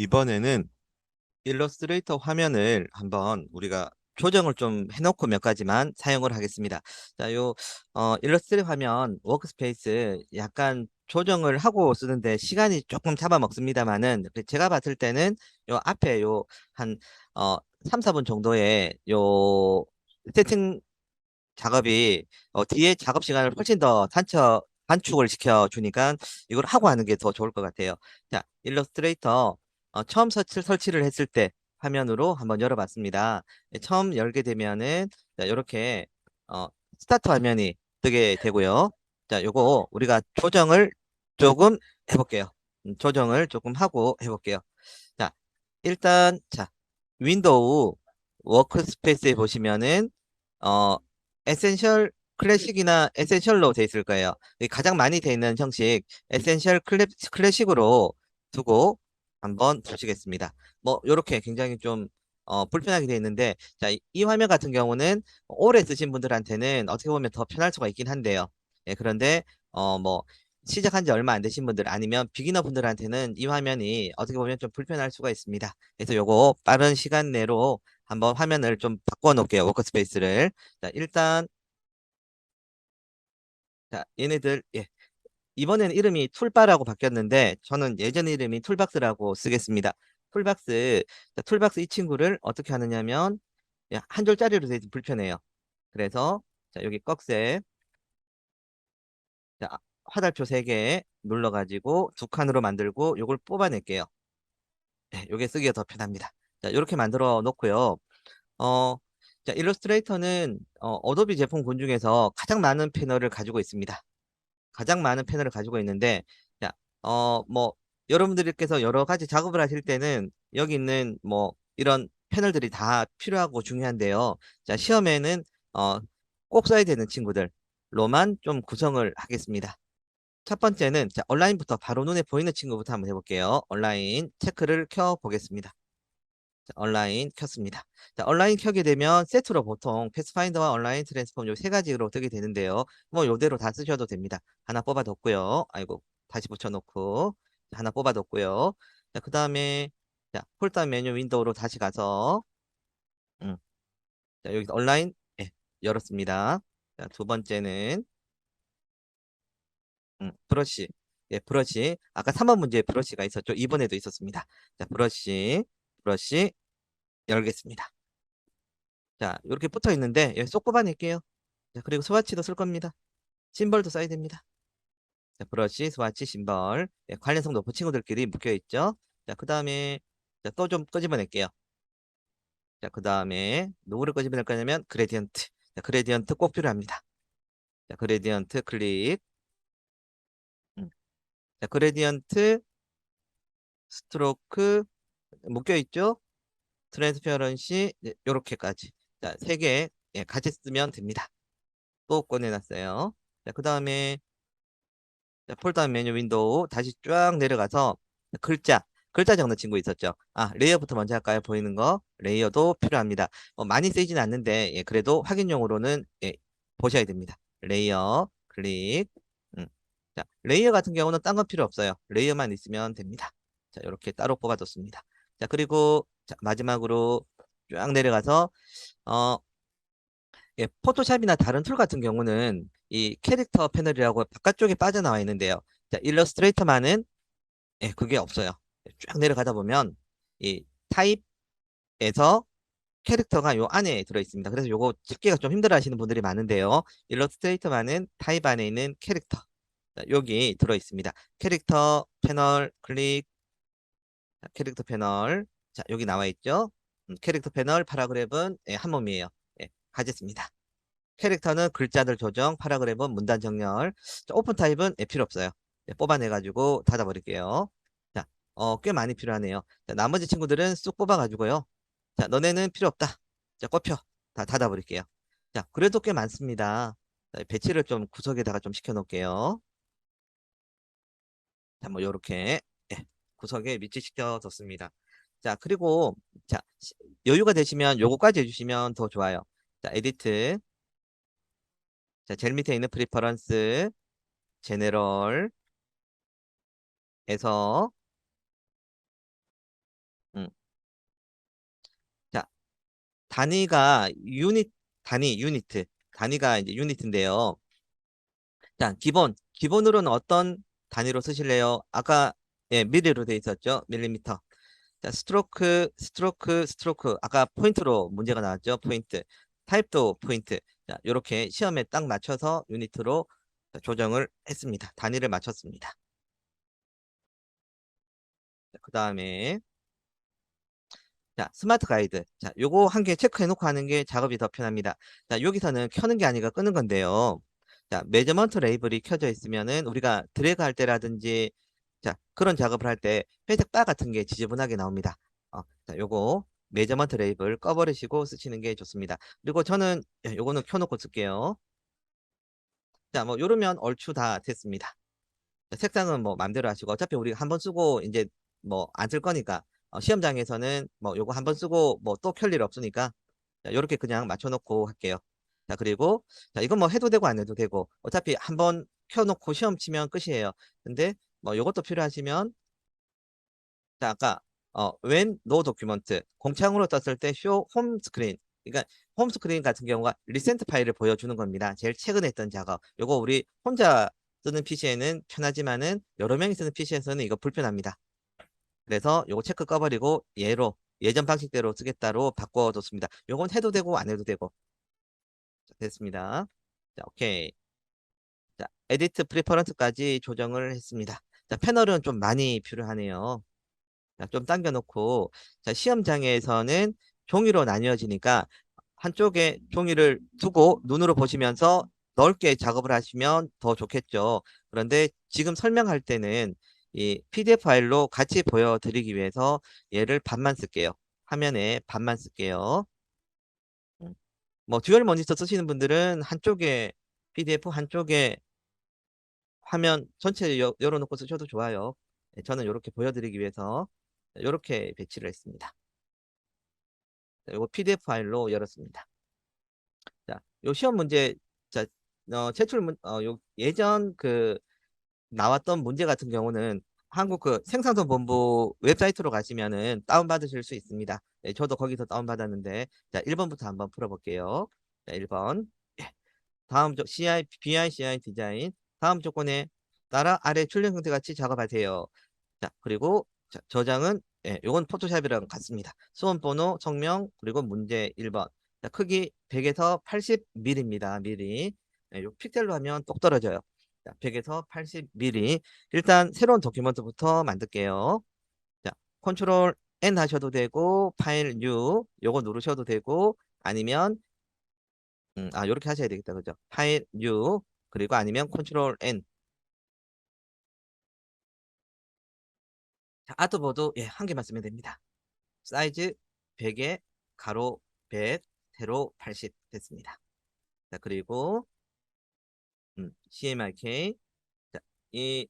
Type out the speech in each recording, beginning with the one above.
이번에는 일러스트레이터 화면을 한번 우리가 조정을 좀 해놓고 몇 가지만 사용을 하겠습니다. 자, 일러스트레이터 화면 워크스페이스 약간 조정을 하고 쓰는데 시간이 조금 잡아먹습니다만은 제가 봤을 때는 요 앞에 한 3, 4분 정도의 세팅 작업이 뒤에 작업 시간을 훨씬 더 단축을 시켜주니까 이걸 하고 하는 게 더 좋을 것 같아요. 자, 일러스트레이터 처음 설치를 했을 때 화면으로 한번 열어봤습니다. 처음 열게 되면은 이렇게 어, 스타트 화면이 뜨게 되고요. 자, 요거 우리가 조정을 조금 해볼게요. 조정을 조금 하고 해볼게요. 자, 일단 윈도우 워크스페이스에 보시면은 어, 에센셜 클래식이나 에센셜로 돼 있을 거예요. 이 가장 많이 돼 있는 형식 에센셜 클래식으로 두고 한번 보시겠습니다. 뭐 이렇게 굉장히 좀 불편하게 돼 있는데 이 화면 같은 경우는 오래 쓰신 분들한테는 어떻게 보면 더 편할 수가 있긴 한데요. 예, 그런데 뭐 시작한 지 얼마 안 되신 분들 아니면 비기너 분들한테는 이 화면이 어떻게 보면 좀 불편할 수가 있습니다. 그래서 요거 빠른 시간 내로 한번 화면을 좀 바꿔 놓을게요. 워크스페이스를. 자, 일단 얘네들 이번에는 이름이 툴바라고 바뀌었는데 저는 예전 이름이 툴박스라고 쓰겠습니다. 툴박스. 자, 툴박스 이 친구를 어떻게 하느냐면 한 줄짜리로 되어 불편해요. 그래서 여기 꺽쇠 화살표 3개 눌러가지고 두 칸으로 만들고 요걸 뽑아낼게요. 네, 요게 쓰기가 더 편합니다. 자, 이렇게 만들어 놓고요. 어, 일러스트레이터는 어도비 제품군 중에서 가장 많은 패널을 가지고 있습니다. 가장 많은 패널을 가지고 있는데, 자, 뭐, 여러분들께서 여러 가지 작업을 하실 때는 여기 있는 뭐, 이런 패널들이 다 필요하고 중요한데요. 자, 시험에는 꼭 써야 되는 친구들로만 좀 구성을 하겠습니다. 첫 번째는 온라인부터 바로 눈에 보이는 친구부터 한번 해볼게요. 온라인 체크를 켜 보겠습니다. 온라인 켰습니다. 온라인 켜게 되면 세트로 보통 패스파인더와 온라인 트랜스폼 요 세 가지로 뜨게 되는데요. 뭐 요대로 다 쓰셔도 됩니다. 하나 뽑아뒀고요. 아이고 다시 붙여놓고 하나 뽑아뒀고요. 그 다음에 폴더 메뉴 윈도우로 다시 가서 음, 여기 온라인 열었습니다. 두 번째는 브러쉬. 브러쉬. 아까 3번 문제에 브러쉬가 있었죠. 이번에도 있었습니다. 브러쉬 열겠습니다. 자, 이렇게 붙어 있는데 쏙 뽑아낼게요. 자, 그리고 스와치도 쓸 겁니다. 심벌도 써야 됩니다. 자, 브러쉬, 스와치, 심벌. 관련성 높은 친구들끼리 묶여 있죠. 자, 그 다음에 또 좀 끄집어낼게요. 자, 그 다음에 누구를 끄집어낼 거냐면 그레디언트. 자, 그레디언트 꼭 필요합니다. 자, 그레디언트 클릭. 음. 자, 그레디언트 스트로크 묶여 있죠. 트랜스페어런시 요렇게까지. 자, 3개 같이 쓰면 됩니다. 또 꺼내놨어요. 자, 그 다음에 폴더 메뉴 윈도우 다시 쫙 내려가서 글자 적는 친구 있었죠. 레이어부터 먼저 할까요? 보이는 거 레이어도 필요합니다. 많이 쓰이진 않는데 그래도 확인용으로는 보셔야 됩니다. 레이어 클릭. 음. 자, 레이어 같은 경우는 딴 건 필요 없어요. 레이어만 있으면 됩니다. 자, 이렇게 따로 뽑아뒀습니다. 자, 그리고 마지막으로 쫙 내려가서 어, 포토샵이나 다른 툴 같은 경우는 이 캐릭터 패널이라고 바깥쪽에 빠져나와 있는데요. 자, 일러스트레이터만은 그게 없어요. 쫙 내려가다 보면 이 타입에서 캐릭터가 요 안에 들어 있습니다. 그래서 요거 찾기가 좀 힘들어 하시는 분들이 많은데요. 일러스트레이터만은 타입 안에 있는 캐릭터. 자, 여기 들어 있습니다. 캐릭터 패널 클릭, 캐릭터 패널. 자, 여기 나와 있죠. 캐릭터 패널 파라그래프는 한 몸이에요. 가졌습니다. 캐릭터는 글자들 조정, 파라그래프는 문단 정렬. 자, 오픈 타입은 필요 없어요. 뽑아내가지고 닫아버릴게요. 자, 꽤 많이 필요하네요. 자, 나머지 친구들은 쑥 뽑아가지고요. 자, 너네는 필요 없다. 자, 꼽혀. 다 닫아버릴게요. 자, 그래도 꽤 많습니다. 자, 배치를 좀 구석에다가 좀 시켜놓을게요. 자, 뭐, 요렇게, 구석에 위치시켜뒀습니다. 자, 그리고, 여유가 되시면 요거까지 해주시면 더 좋아요. 자, 에디트. 자, 제일 밑에 있는 프리퍼런스, 제네럴에서 단위가 유니트. 단위가 이제 유니트인데요. 자, 기본으로는 어떤 단위로 쓰실래요? 아까, 예, 미리로 돼 있었죠? 밀리미터. 자, 스트로크. 아까 포인트로 문제가 나왔죠? 포인트. 타입도 포인트. 자, 요렇게 시험에 딱 맞춰서 유니트로 조정을 했습니다. 단위를 맞췄습니다. 그 다음에, 자, 스마트 가이드. 자, 요거 한 개 체크해놓고 하는 게 작업이 더 편합니다. 자, 여기서는 켜는 게 아니라 끄는 건데요. 자, 매저먼트 레이블이 켜져 있으면은 우리가 드래그 할 때라든지, 자, 그런 작업을 할 때 회색 바 같은 게 지저분하게 나옵니다. 자, 요거 매저먼트 레이블 꺼버리시고 쓰시는 게 좋습니다. 그리고 저는 요거는 켜놓고 쓸게요. 자, 뭐 요러면 얼추 다 됐습니다. 색상은 뭐 맘대로 하시고 어차피 우리 한 번 쓰고 이제 뭐 안 쓸 거니까 시험장에서는 뭐 요거 한 번 쓰고 뭐 또 켤 일 없으니까 자, 요렇게 그냥 맞춰놓고 할게요. 자, 그리고 자, 이건 뭐 해도 되고 안 해도 되고 어차피 한 번 켜놓고 시험 치면 끝이에요. 근데 뭐 요것도 필요하시면 자, 아까 when no document 공창으로 떴을 때 show home screen. 그러니까 홈 스크린 같은 경우가 리센트 파일을 보여주는 겁니다. 제일 최근에 했던 작업. 요거 우리 혼자 쓰는 PC에는 편하지만은 여러 명이 쓰는 PC에서는 이거 불편합니다. 그래서 요거 체크 꺼버리고 얘로 예전 방식대로 쓰겠다로 바꿔줬습니다. 요건 해도 되고 안 해도 되고. 자, 됐습니다. 자, 오케이. 자, 에디트 프리퍼런스까지 조정을 했습니다. 자, 패널은 좀 많이 필요하네요. 자, 좀 당겨놓고, 자, 시험장에서는 종이로 나뉘어지니까 한쪽에 종이를 두고 눈으로 보시면서 넓게 작업을 하시면 더 좋겠죠. 그런데 지금 설명할 때는 이 PDF 파일로 같이 보여드리기 위해서 얘를 반만 쓸게요. 화면에 반만 쓸게요. 뭐 듀얼 모니터 쓰시는 분들은 한쪽에 PDF 한쪽에 화면 전체 열어놓고 쓰셔도 좋아요. 네, 저는 이렇게 보여드리기 위해서 이렇게 배치를 했습니다. 이거 PDF 파일로 열었습니다. 자, 요 시험 문제, 자, 요 예전 그 나왔던 문제 같은 경우는 한국 그 생산성본부 웹사이트로 가시면은 다운받으실 수 있습니다. 네, 저도 거기서 다운받았는데, 자, 1번부터 한번 풀어볼게요. 자, 1번. 다음 BICI 디자인. 다음 조건에 따라 아래 출력 형태 같이 작업하세요. 자, 그리고 자, 저장은 예, 요건 포토샵이랑 같습니다. 수험 번호, 성명, 그리고 문제 1번. 자, 크기 100에서 80mm입니다. 미리. 예, 요 픽셀로 하면 똑 떨어져요. 자, 100에서 80mm. 일단 새로운 도큐먼트부터 만들게요. 자, 컨트롤 N 하셔도 되고 파일 U 요거 누르셔도 되고 아니면 요렇게 하셔야 되겠다. 그죠? 파일 U 그리고 아니면 컨트롤 N. 자, 아트보드 예, 한 개만 쓰면 됩니다. 사이즈 100에 가로 100, 세로 80 됐습니다. 자, 그리고 CMYK. 자, 이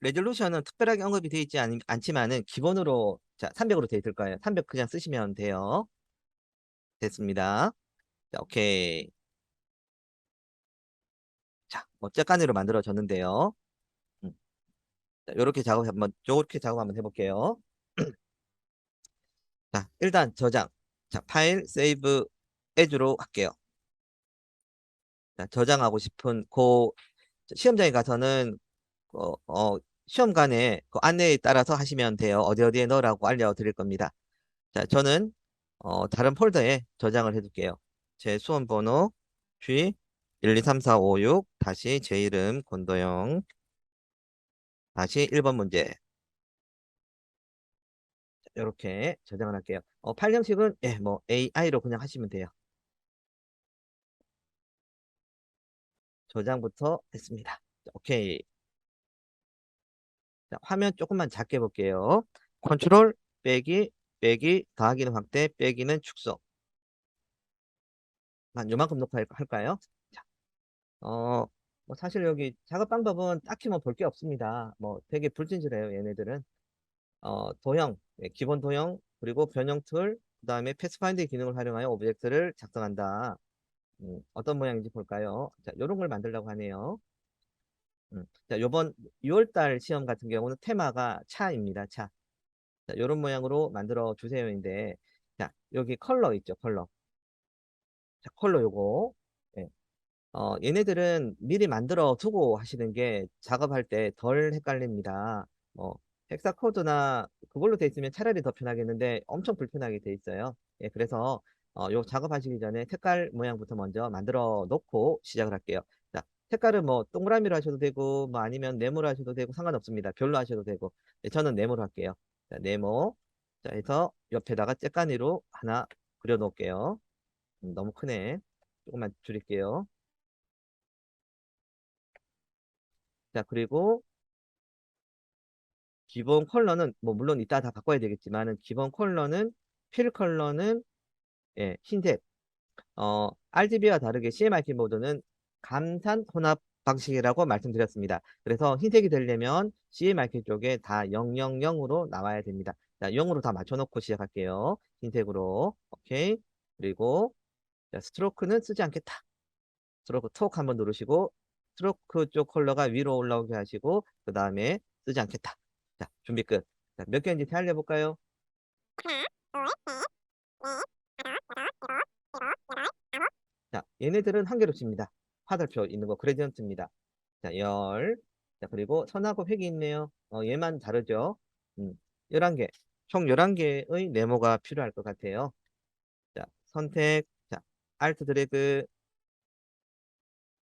레졸루션은 특별하게 언급이 되어 있지 않지만은 기본으로 자, 300으로 되어 있을 거예요. 300 그냥 쓰시면 돼요. 됐습니다. 자, 오케이. 자, 짝간으로 만들어졌는데요. 음, 자, 요렇게 작업 한번 해볼게요. 자, 일단 저장. 자, 파일 세이브 에즈로 할게요. 자, 저장하고 싶은 시험장에 가서는 시험관에 그 안내에 따라서 하시면 돼요. 어디 어디에 넣으라고 알려드릴 겁니다. 자, 저는 다른 폴더에 저장을 해둘게요. 제 수험 번호 G 123456 다시 제 이름 권도영 다시 1번 문제 이렇게 저장을 할게요. 파일 형식은 예, 뭐 AI로 그냥 하시면 돼요. 저장부터 했습니다. 자, 오케이. 자, 화면 조금만 작게 볼게요. 컨트롤 빼기 더하기는 확대 빼기는 축소. 한 요만큼 놓고 할까요? 자, 뭐 사실 여기 작업 방법은 딱히 뭐 볼 게 없습니다. 뭐 되게 불친절해요, 얘네들은. 도형, 예, 기본 도형, 그리고 변형 툴, 그 다음에 패스파인드 기능을 활용하여 오브젝트를 작성한다. 어떤 모양인지 볼까요? 자, 요런 걸 만들려고 하네요. 자, 요번 6월달 시험 같은 경우는 테마가 차입니다, 차. 자, 요런 모양으로 만들어 주세요인데, 자, 여기 컬러 있죠, 컬러. 자, 컬러 요거. 예. 얘네들은 미리 만들어 두고 하시는 게 작업할 때 덜 헷갈립니다. 뭐, 헥사코드나 그걸로 돼 있으면 차라리 더 편하겠는데 엄청 불편하게 돼 있어요. 예, 그래서 요 작업하시기 전에 색깔 모양부터 먼저 만들어 놓고 시작을 할게요. 자, 색깔은 뭐 동그라미로 하셔도 되고 뭐 아니면 네모로 하셔도 되고 상관없습니다. 별로 하셔도 되고. 예, 저는 네모로 할게요. 자, 네모. 자, 해서 옆에다가 쬐까니로 하나 그려 놓을게요. 너무 크네. 조금만 줄일게요. 자, 그리고 기본 컬러는 뭐 물론 이따 다 바꿔야 되겠지만은 기본 컬러는 필 컬러는 예, 흰색. RGB와 다르게 CMYK 모드는 감산 혼합 방식이라고 말씀드렸습니다. 그래서 흰색이 되려면 CMYK 쪽에 다 000으로 나와야 됩니다. 자, 0으로 다 맞춰놓고 시작할게요. 흰색으로. 오케이. 그리고 자, 스트로크는 쓰지 않겠다. 스트로크 톡 한번 누르시고 스트로크 쪽 컬러가 위로 올라오게 하시고 그 다음에 쓰지 않겠다. 자, 준비 끝. 자, 몇 개인지 세알려 볼까요? 자, 얘네들은 한 개로 칩니다. 화살표 있는 거 그레디언트입니다. 자, 열. 자, 그리고 선하고 획이 있네요. 얘만 다르죠? 11개. 총 11개의 네모가 필요할 것 같아요. 자, 선택. 자, 알트 드래그.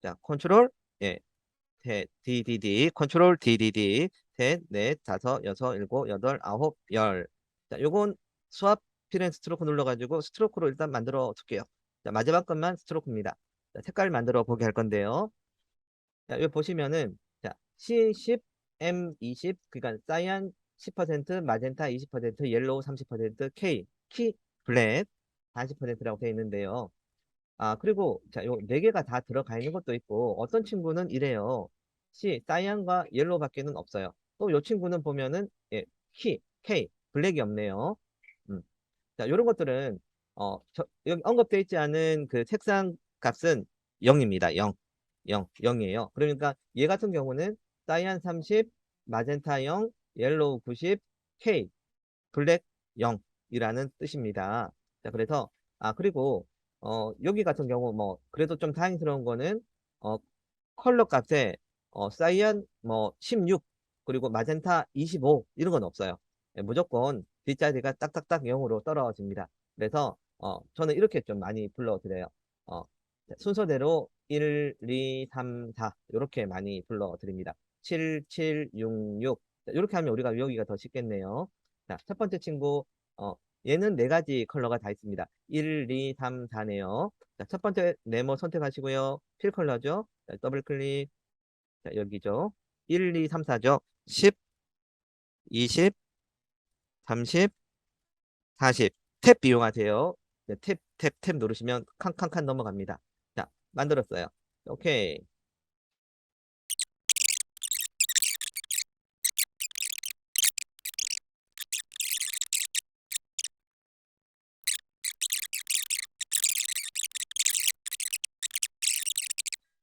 자, 컨트롤. 예, 셋, DDD, 컨트롤 DDD, 셋, 넷, 다섯, 여섯, 일곱, 여덟, 아홉, 열. 자, 요건 수압 필앤 스트로크 눌러가지고 스트로크로 일단 만들어 둘게요. 자, 마지막 것만 스트로크입니다. 자, 색깔 만들어 보게 할 건데요. 자, 여기 보시면은, 자, C10, M20, 그러니까 사이안 10%, 마젠타 20%, 옐로우 30%, K, 키, 블랙 40%라고 되어 있는데요. 아, 그리고, 자, 요 네 개가 다 들어가 있는 것도 있고, 어떤 친구는 이래요. C, 사이안과 옐로우밖에는 없어요. 또 요 친구는 보면은, 예, 키, K, 블랙이 없네요. 음. 자, 요런 것들은, 여기 언급되어 있지 않은 그 색상 값은 0입니다. 0. 0, 0이에요. 그러니까 얘 같은 경우는 사이안 30, 마젠타 0, 옐로우 90, K, 블랙 0이라는 뜻입니다. 자, 그래서, 그리고, 여기 같은 경우, 뭐, 그래도 좀 다행스러운 거는, 어, 컬러 값에, 사이언, 뭐, 16, 그리고 마젠타 25, 이런 건 없어요. 예, 무조건 뒷자리가 딱딱딱 0으로 떨어집니다. 그래서, 저는 이렇게 좀 많이 불러드려요. 어, 순서대로 1, 2, 3, 4, 이렇게 많이 불러드립니다. 7, 7, 6, 6. 이렇게 하면 우리가 외우기가 더 쉽겠네요. 자, 첫 번째 친구, 어, 얘는 네 가지 컬러가 다 있습니다. 1, 2, 3, 4네요. 자, 첫 번째 네모 선택하시고요. 필 컬러죠. 자, 더블 클릭. 자, 여기죠. 1, 2, 3, 4죠. 10, 20, 30, 40. 탭 이용하세요. 네, 탭 누르시면 칸칸칸 넘어갑니다. 자, 만들었어요. 오케이.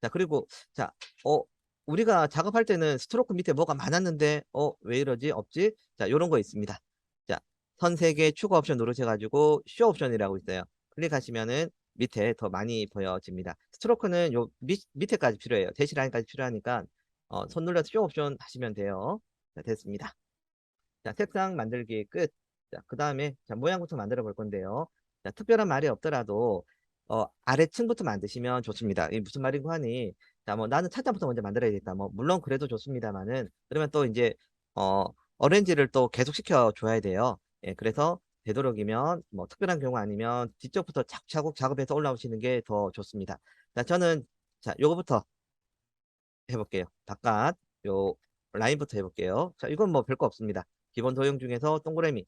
자, 그리고, 자, 우리가 작업할 때는 스트로크 밑에 뭐가 많았는데, 왜 이러지? 없지? 자, 요런 거 있습니다. 자, 선 3개 추가 옵션 누르셔가지고, 쇼 옵션이라고 있어요. 클릭하시면은 밑에 더 많이 보여집니다. 스트로크는 요 밑에까지 필요해요. 대시 라인까지 필요하니까, 손 눌러서 쇼 옵션 하시면 돼요. 자, 됐습니다. 자, 색상 만들기 끝. 자, 그 다음에, 자, 모양부터 만들어 볼 건데요. 자, 특별한 말이 없더라도, 아래층부터 만드시면 좋습니다. 이게 무슨 말인고 하니, 자, 뭐, 나는 차장부터 먼저 만들어야겠다. 뭐, 물론 그래도 좋습니다만은, 그러면 또 이제, 어, 어렌지를 또 계속 시켜줘야 돼요. 예, 그래서, 되도록이면, 뭐, 특별한 경우 아니면, 뒤쪽부터 차곡차곡 작업해서 올라오시는 게 더 좋습니다. 자, 저는, 자, 요거부터 해볼게요. 바깥, 요, 라인부터 해볼게요. 자, 이건 뭐 별거 없습니다. 기본 도형 중에서 동그라미.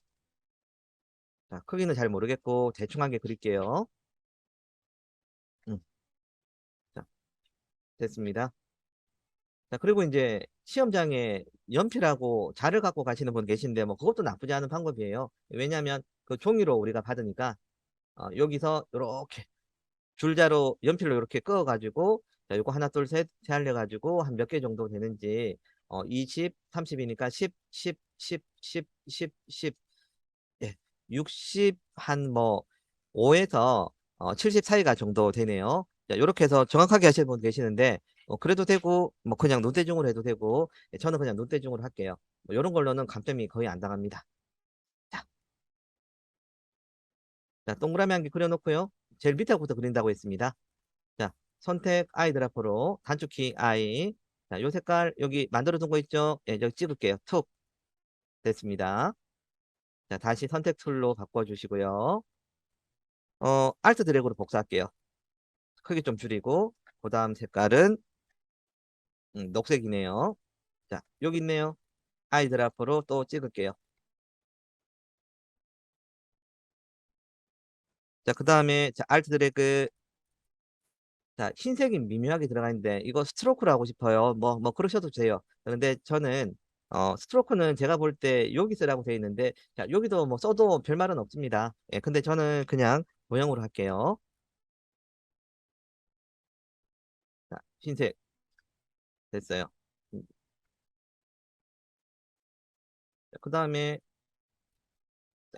자, 크기는 잘 모르겠고 대충 한 개 그릴게요. 음, 자, 됐습니다. 자, 그리고 이제 시험장에 연필하고 자를 갖고 가시는 분 계신데 뭐 그것도 나쁘지 않은 방법이에요. 왜냐하면 그 종이로 우리가 받으니까 여기서 이렇게 줄자로 연필로 이렇게 그어가지고 자, 요거 하나 둘셋세 알려가지고 한 몇 개 정도 되는지 20, 30이니까 10, 10, 10, 10, 10, 10, 예, 60 한 뭐 5에서 70 사이가 정도 되네요. 자, 이렇게 해서 정확하게 하시는 분 계시는데, 그래도 되고, 뭐 그냥 눈대중으로 해도 되고, 저는 그냥 눈대중으로 할게요. 뭐 이런 걸로는 감점이 거의 안 당합니다. 자, 자, 동그라미 한 개 그려놓고요. 제일 밑에부터 그린다고 했습니다. 자, 선택 아이들 앞으로 단축키 아이. 자, 요 색깔 여기 만들어둔 거 있죠? 예, 여기 찍을게요. 툭 됐습니다. 자, 다시 선택 툴로 바꿔주시고요. 알트 드래그로 복사할게요. 크기 좀 줄이고, 그 다음 색깔은 녹색이네요. 자, 여기 있네요. 아이들 앞으로 또 찍을게요. 자, 그 다음에 자, 알트 드래그. 자, 흰색이 미묘하게 들어가 있는데 이거 스트로크로 하고 싶어요. 뭐 그러셔도 돼요. 그런데 저는 스트로크는 제가 볼 때 여기 쓰라고 되어 있는데 자, 여기도 뭐 써도 별말은 없습니다. 예, 근데 저는 그냥 모형으로 할게요. 자, 흰색 됐어요. 그 다음에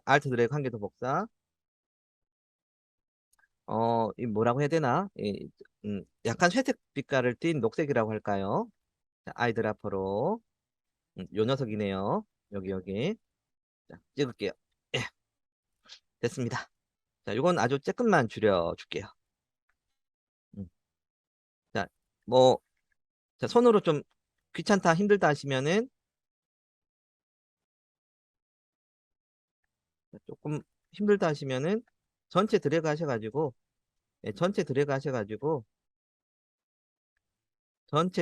알트 드래그 한 개 더 복사. 이 뭐라고 해야 되나? 약간 회색 빛깔을 띤 녹색이라고 할까요? 자, 아이들 앞으로. 요 녀석이네요. 여기. 자, 찍을게요. 예, 됐습니다. 자, 이건 아주 조금만 줄여줄게요. 음, 자, 뭐, 자, 손으로 좀 귀찮다, 힘들다 하시면은 조금 힘들다 하시면은 전체 드래그 하셔가지고, 예, 전체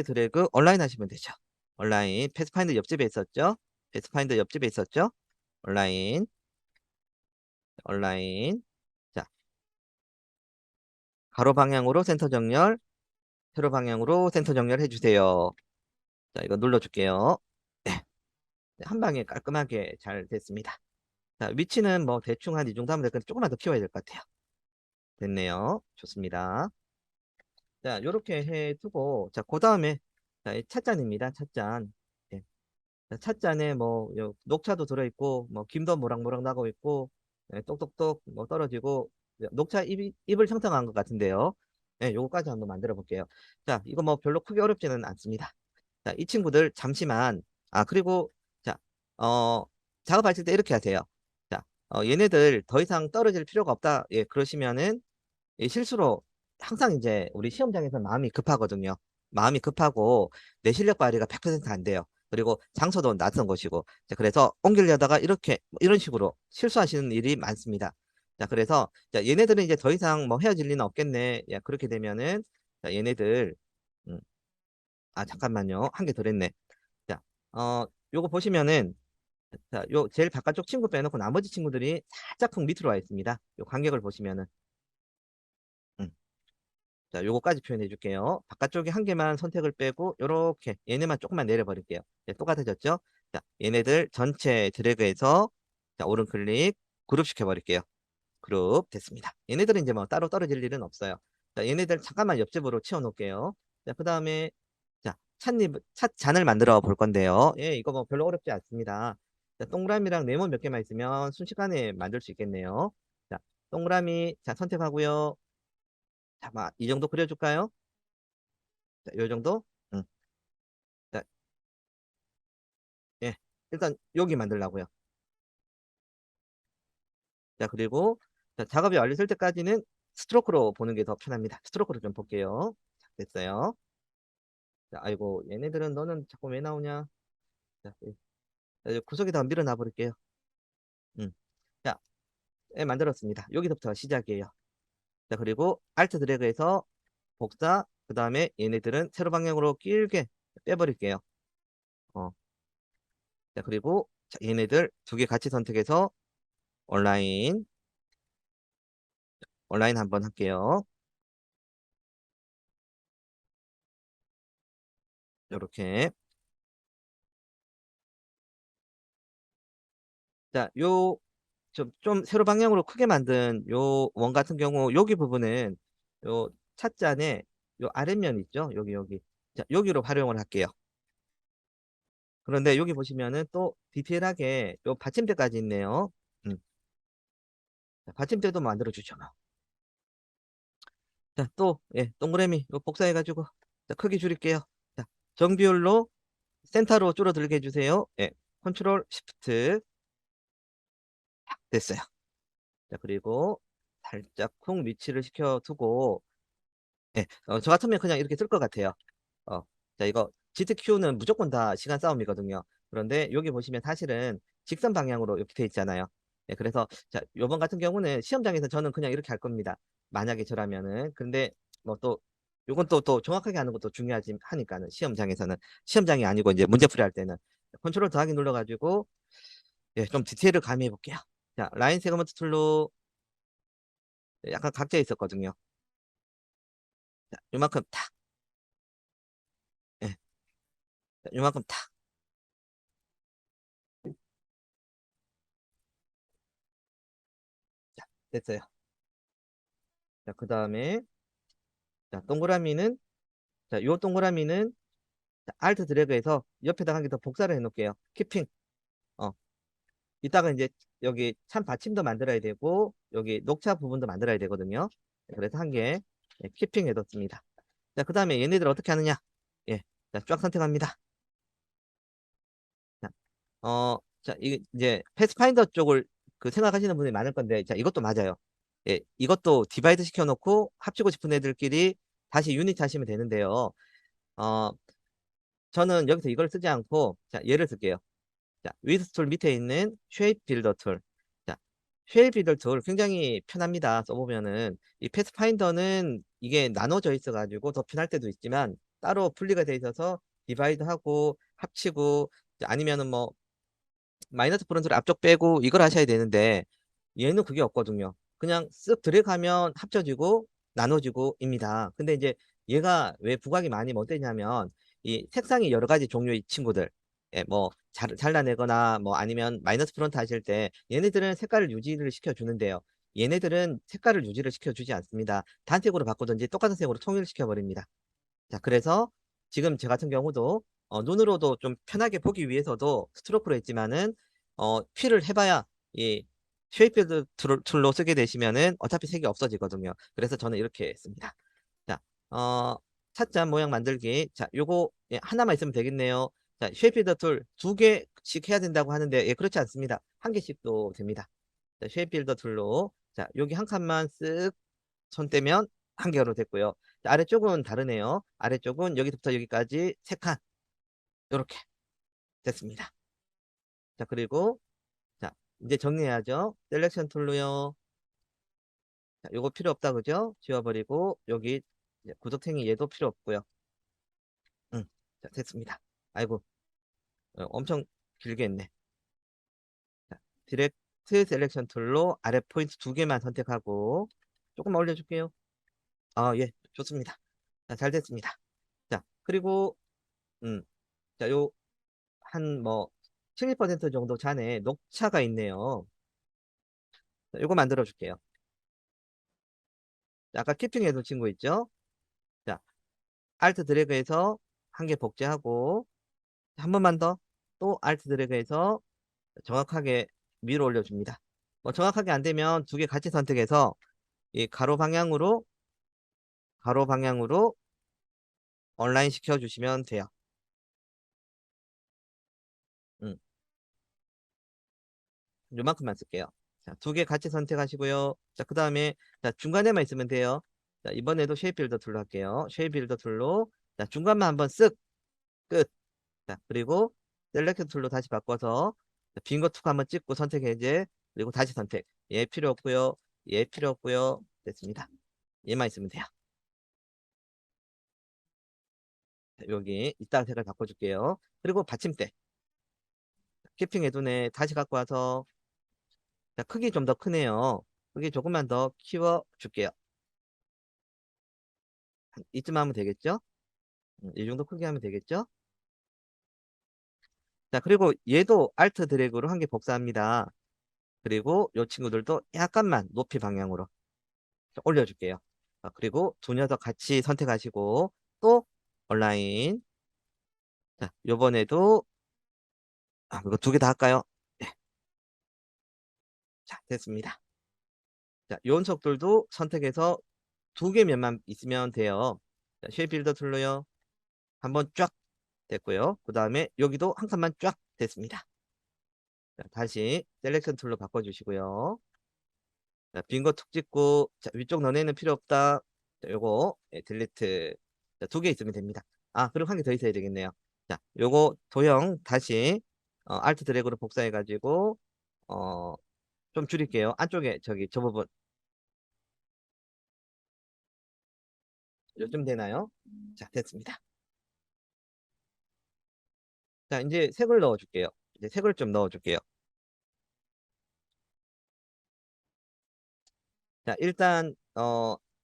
드래그 온라인 하시면 되죠. 온라인. 패스파인더 옆집에 있었죠? 패스파인더 옆집에 있었죠? 온라인, 온라인. 자, 가로 방향으로 센터 정렬, 세로 방향으로 센터 정렬 해주세요. 자, 이거 눌러줄게요. 네, 한 방에 깔끔하게 잘 됐습니다. 자, 위치는 뭐 대충 한 이 정도 하면 될 건데 조금만 더 키워야 될 것 같아요. 됐네요. 좋습니다. 자, 요렇게 해두고, 자, 그 다음에, 자, 이 찻잔입니다. 찻잔. 예. 자, 찻잔에 뭐, 녹차도 들어있고, 뭐, 김도 모락모락 나고 있고, 예, 똑똑똑 뭐 떨어지고, 녹차 잎을 형성한 것 같은데요. 예, 요거까지 한번 만들어 볼게요. 자, 이거 뭐 별로 크게 어렵지는 않습니다. 자, 이 친구들 잠시만, 그리고, 자, 어, 작업하실 때 이렇게 하세요. 자, 얘네들 더 이상 떨어질 필요가 없다. 예, 그러시면은, 실수로 항상 이제 우리 시험장에서 마음이 급하거든요. 마음이 급하고 내 실력 발휘가 100%안 돼요. 그리고 장소도 낯선 곳이고. 자, 그래서 옮기려다가 이렇게 이런 식으로 실수하시는 일이 많습니다. 자, 그래서 자, 얘네들은 이제 더 이상 뭐 헤어질 리는 없겠네. 야, 그렇게 되면은 자, 얘네들 음, 잠깐만요. 한 개 더 했네. 자, 요거 보시면은 자, 요 제일 바깥쪽 친구 빼놓고 나머지 친구들이 살짝 밑으로 와 있습니다. 요 간격을 보시면은 음. 자, 요거까지 표현해 줄게요. 바깥쪽에 한 개만 선택을 빼고 요렇게 얘네만 조금만 내려버릴게요. 네, 똑같아졌죠? 자, 얘네들 전체 드래그해서 자, 오른 클릭 그룹 시켜버릴게요. 그룹 됐습니다. 얘네들은 이제 뭐 따로 떨어질 일은 없어요. 자, 얘네들 잠깐만 옆집으로 치워 놓을게요. 자, 그 다음에 자, 찻잔을 만들어 볼 건데요. 예, 이거 뭐 별로 어렵지 않습니다. 자, 동그라미랑 네모 몇 개만 있으면 순식간에 만들 수 있겠네요. 자, 동그라미 자 선택하고요. 자, 이 정도 그려줄까요? 자, 요 정도? 응. 자, 예. 일단 여기 만들라고요. 자, 그리고 자, 작업이 완료될 때까지는 스트로크로 보는 게 더 편합니다. 스트로크로 좀 볼게요. 자, 됐어요. 자, 아이고, 얘네들은 너는 자꾸 왜 나오냐? 자, 자, 구석에다 밀어놔 버릴게요. 음. 자, 예, 만들었습니다. 여기서부터 시작이에요. 자, 그리고 알트 드래그해서 복사, 그 다음에 얘네들은 세로 방향으로 길게 빼버릴게요. 어. 자, 그리고 자, 얘네들 두 개 같이 선택해서 온라인, 온라인 한번 할게요. 요렇게. 자, 좀 세로 방향으로 크게 만든 요 원 같은 경우 여기 부분은 요 찻잔에 요 아랫면 있죠? 여기. 자, 여기로 활용을 할게요. 그런데 여기 보시면은 또 디테일하게 요 받침대까지 있네요. 자, 받침대도 만들어 주죠. 자, 또, 예, 동그라미, 이거 복사해가지고, 자, 크기 줄일게요. 자, 정비율로 센터로 줄어들게 해주세요. 예, 컨트롤, 시프트, 됐어요. 자, 그리고 살짝 쿵 위치를 시켜두고, 예, 저 같으면 그냥 이렇게 쓸 것 같아요. 어, 자, 이거 GTQ는 무조건 다 시간 싸움이거든요. 그런데 여기 보시면 사실은 직선 방향으로 이렇게 돼 있잖아요. 예, 그래서 자, 요번 같은 경우는 시험장에서 저는 그냥 이렇게 할 겁니다. 만약에 저라면은. 근데 뭐 또 요건 또 정확하게 하는 것도 중요하지 하니까는 시험장에서는 시험장이 아니고 이제 문제풀이 할 때는 컨트롤 더하기 눌러가지고 예, 좀 디테일을 가미해 볼게요. 자, 라인 세그먼트 툴로 약간 각져 있었거든요. 자, 요만큼 탁, 예, 자, 요만큼 탁, 자, 됐어요. 자, 그 다음에 자, 동그라미는 자, 요 동그라미는 알트 드래그해서 옆에다 한 개 더 복사를 해 놓을게요. 키핑. 어, 이따가 이제 여기 참 받침도 만들어야 되고 여기 녹차 부분도 만들어야 되거든요. 그래서 한 개 키핑 해뒀습니다. 자, 그 다음에 얘네들 어떻게 하느냐? 예, 자, 쫙 선택합니다. 자, 자, 이제 패스파인더 쪽을 그 생각하시는 분이 많을 건데, 자, 이것도 맞아요. 예, 이것도 디바이드 시켜놓고 합치고 싶은 애들끼리 다시 유닛 하시면 되는데요. 어, 저는 여기서 이걸 쓰지 않고, 자, 얘를 쓸게요. 자, 위드 툴 밑에 있는 쉐입 빌더 툴. 자, 쉐입 빌더 툴 굉장히 편합니다. 써보면은. 이 패스파인더는 이게 나눠져 있어가지고 더 편할 때도 있지만 따로 분리가 돼 있어서 디바이드 하고 합치고 아니면은 뭐 마이너스 프론트를 앞쪽 빼고 이걸 하셔야 되는데 얘는 그게 없거든요. 그냥 쓱 들어가면 합쳐지고 나눠지고입니다. 근데 이제 얘가 왜 부각이 많이 못 되냐면 이 색상이 여러 가지 종류의 친구들 예, 뭐 잘라내거나 뭐 아니면 마이너스 프론트 하실 때 얘네들은 색깔을 유지를 시켜주는데요. 얘네들은 색깔을 유지를 시켜주지 않습니다. 단색으로 바꾸든지 똑같은 색으로 통일시켜 버립니다. 자, 그래서 지금 제 같은 경우도 눈으로도 좀 편하게 보기 위해서도 스트로크로 했지만은 휠을 해봐야 이 쉐이필드 툴로 쓰게 되시면은 어차피 색이 없어지거든요. 그래서 저는 이렇게 했습니다. 자, 어, 찻잔 모양 만들기. 자, 요거 예, 하나만 있으면 되겠네요. 자, 쉐이필드 툴 두 개씩 해야 된다고 하는데 예, 그렇지 않습니다. 한 개씩도 됩니다. 자, 쉐이필더 툴로 자, 여기 한 칸만 쓱 손 떼면 한 개로 됐고요. 자, 아래쪽은 다르네요. 아래쪽은 여기부터 여기까지 세 칸. 이렇게 됐습니다. 자, 그리고 자, 이제 정리해야죠. 셀렉션 툴로요. 자, 요거 필요 없다 그죠? 지워버리고 여기 이제 구석탱이 얘도 필요 없고요. 자, 됐습니다. 아이고, 엄청 길게 했네. 자, 디렉트 셀렉션 툴로 아래 포인트 두 개만 선택하고 조금만 올려줄게요. 아, 예, 좋습니다. 자, 잘 됐습니다. 자, 그리고 음, 자, 요 한 뭐 70% 정도 잔에 녹차가 있네요. 자, 요거 만들어 줄게요. 자, 아까 키핑해둔 친구 있죠? 자, 알트 드래그해서 한 개 복제하고 한 번만 더 또 알트 드래그해서 정확하게 위로 올려줍니다. 뭐 정확하게 안 되면 두 개 같이 선택해서 이 가로 방향으로 온라인 시켜주시면 돼요. 음, 요만큼만 쓸게요. 자, 두 개 같이 선택하시고요. 자, 그 다음에 자, 중간에만 있으면 돼요. 자, 이번에도 쉐입 빌더 툴로 할게요. 쉐입 빌더 툴로 자, 중간만 한번 쓱 끝. 자, 그리고 셀렉트 툴로 다시 바꿔서 빈거 투구 한번 찍고 선택 해제 그리고 다시 선택. 얘 필요 없고요. 얘 필요 없고요. 됐습니다. 얘만 있으면 돼요. 자, 여기 이따가 색깔 바꿔줄게요. 그리고 받침대. 키핑 해두네 다시 갖고 와서 자, 크기 좀 더 크네요. 크기 조금만 더 키워 줄게요. 이쯤 하면 되겠죠? 이 정도 크게 하면 되겠죠? 자, 그리고 얘도 알트 드래그로 한 개 복사합니다. 그리고 이 친구들도 약간만 높이 방향으로 올려줄게요. 그리고 두 녀석 같이 선택하시고 또 온라인. 자, 요번에도 이거 두 개 다 할까요? 네, 자, 됐습니다. 자, 요 녀석들도 선택해서 두 개 면만 있으면 돼요. 자, 쉐입 빌더 툴로요. 한번 쫙 됐고요. 그 다음에 여기도 한 칸만 쫙 됐습니다. 자, 다시 셀렉션 툴로 바꿔주시고요. 자, 빈 거 툭 찍고, 자, 위쪽 너네는 필요 없다. 자, 요거, 딜리트. 자, 두 개 있으면 됩니다. 아, 그리고 한 개 더 있어야 되겠네요. 자, 요거 도형 다시, 알트 드래그로 복사해가지고, 어, 좀 줄일게요. 안쪽에, 저기, 저 부분. 요즘 되나요? 자, 됐습니다. 자, 이제 색을 넣어줄게요. 이제 색을 좀 넣어줄게요. 자, 일단,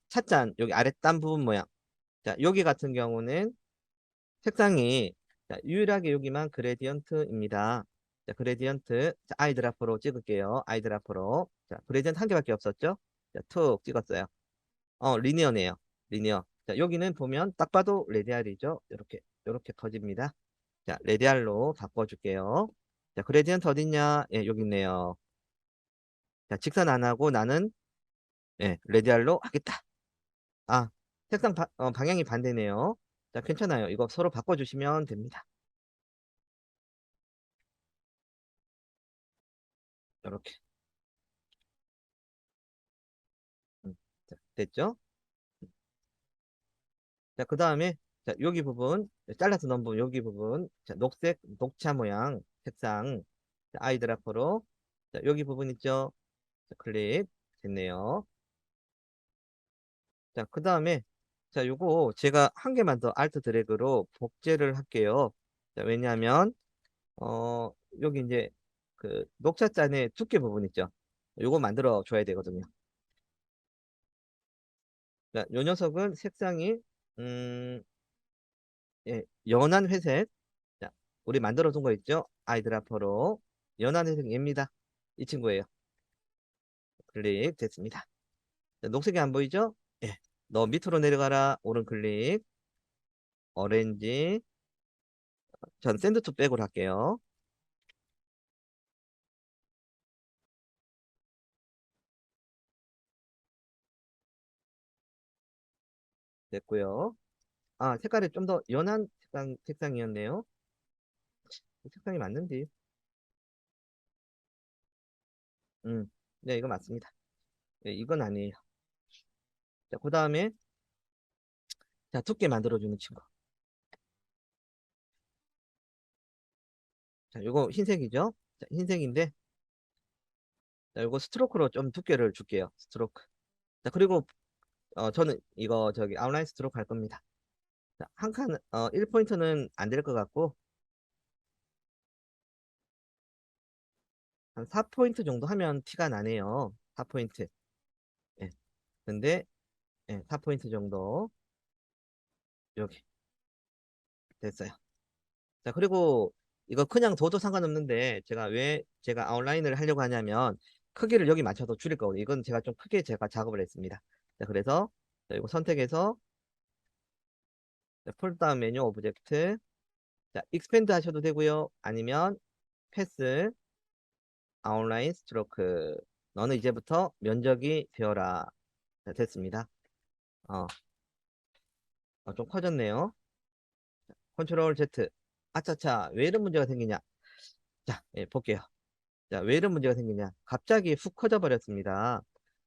찻잔, 여기 아랫단 부분 모양. 자, 여기 같은 경우는 색상이 자, 유일하게 여기만 그레디언트입니다. 자, 그레디언트. 자, 아이드라프로 찍을게요. 아이드라프로. 자, 그레디언트 한 개밖에 없었죠? 자, 툭 찍었어요. 리니어네요. 리니어. 자, 여기는 보면 딱 봐도 레디알이죠? 이렇게 퍼집니다. 자, 레디알로 바꿔줄게요. 자, 그레디언트 어딨냐? 예, 여기 있네요. 자, 직선 안 하고 나는 예, 레디알로 하겠다. 아, 색상 방향이 반대네요. 자, 괜찮아요. 이거 서로 바꿔주시면 됩니다. 이렇게. 자, 됐죠? 자, 그 다음에, 자, 여기 부분, 잘라서 넣은 부분, 여기 부분, 자, 녹색, 녹차 모양, 색상, 자, 아이드라퍼로, 자, 여기 부분 있죠? 자, 클릭, 됐네요. 자, 그 다음에, 자, 요거 제가 한 개만 더 알트 드래그로 복제를 할게요. 자, 왜냐하면, 어, 여기 이제, 그, 녹차잔의 두께 부분 있죠? 요거 만들어 줘야 되거든요. 자, 요 녀석은 색상이, 음, 예, 연한 회색, 자, 우리 만들어둔 거 있죠? 아이드라퍼로. 연한 회색 얘입니다. 이 친구예요. 클릭 됐습니다. 자, 녹색이 안 보이죠? 예. 너 밑으로 내려가라. 오른 클릭. 오렌지. 전 샌드 투 백으로 할게요. 됐고요. 아, 색깔이 좀 더 연한 색상이었네요. 색상이 맞는지. 네, 이거 맞습니다. 네, 이건 아니에요. 자, 그 다음에, 자, 두께 만들어주는 친구. 자, 이거 흰색이죠? 자, 흰색인데, 자, 이거 스트로크로 좀 두께를 줄게요. 스트로크. 자, 그리고 저는 이거 저기 아웃라인 스트로크 할 겁니다. 자, 한 칸, 1포인트는 안 될 것 같고, 한 4포인트 정도 하면 티가 나네요. 4포인트. 예. 근데, 예, 4포인트 정도. 여기. 됐어요. 자, 그리고 이거 그냥 둬도 상관없는데, 제가 아웃라인을 하려고 하냐면, 크기를 여기 맞춰서 줄일 거거든요. 이건 제가 좀 크게 제가 작업을 했습니다. 자, 그래서, 자, 이거 선택해서, 폴다운 메뉴 오브젝트, 자, 익스펜드 하셔도 되고요. 아니면, 패스, 아웃라인 스트로크. 너는 이제부터 면적이 되어라. 자, 됐습니다. 어, 좀 커졌네요. 컨트롤 Z. 아차차, 왜 이런 문제가 생기냐? 자, 예, 볼게요. 자, 왜 이런 문제가 생기냐? 갑자기 훅 커져 버렸습니다.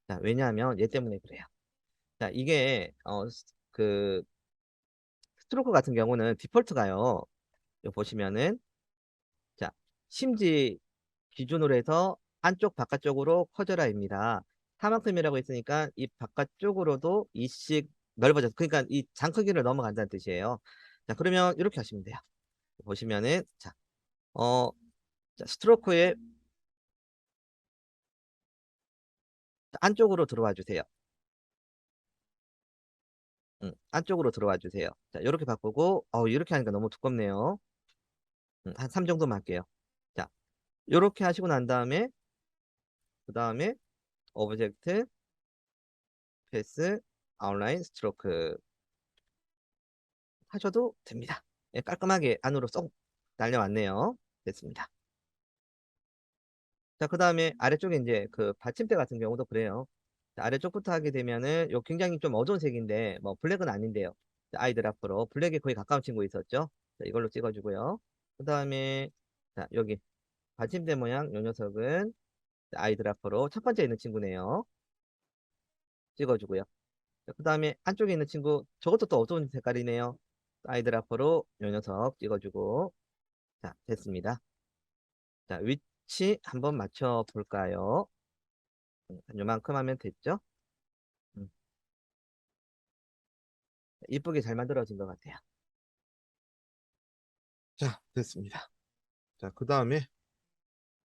자, 왜냐하면 얘 때문에 그래요. 자, 이게, 그, 스트로크 같은 경우는 디폴트가요. 여기 보시면은, 자, 심지 기준으로 해서 안쪽 바깥쪽으로 커져라입니다. 사만큼이라고 했으니까 이 바깥쪽으로도 이씩 넓어져서 그러니까 이 장 크기를 넘어간다는 뜻이에요. 자, 그러면 이렇게 하시면 돼요. 보시면은 자, 어, 자, 스트로크의 안쪽으로 들어와 주세요. 안쪽으로 들어와 주세요. 자, 이렇게 바꾸고 이렇게 하니까 너무 두껍네요. 한 3 정도만 할게요. 자, 이렇게 하시고 난 다음에 그다음에 오브젝트 패스 아웃라인 스트로크 하셔도 됩니다. 예, 깔끔하게 안으로 쏙 날려왔네요. 됐습니다. 자, 그 다음에 아래쪽에 이제 그 받침대 같은 경우도 그래요. 자, 아래쪽부터 하게 되면은 요 굉장히 좀 어두운 색인데 뭐 블랙은 아닌데요. 자, 아이들 앞으로 블랙에 거의 가까운 친구 있었죠. 자, 이걸로 찍어주고요. 그 다음에 자, 여기 받침대 모양 요 녀석은 자, 아이들 앞으로 첫 번째 있는 친구네요. 찍어주고요. 그 다음에 안쪽에 있는 친구 저것도 또 어두운 색깔이네요. 아이들 앞으로 요 녀석 찍어주고 자 됐습니다. 자 위치 한번 맞춰 볼까요? 요만큼 하면 됐죠? 음, 이쁘게 잘 만들어진 것 같아요. 자 됐습니다. 자 그 다음에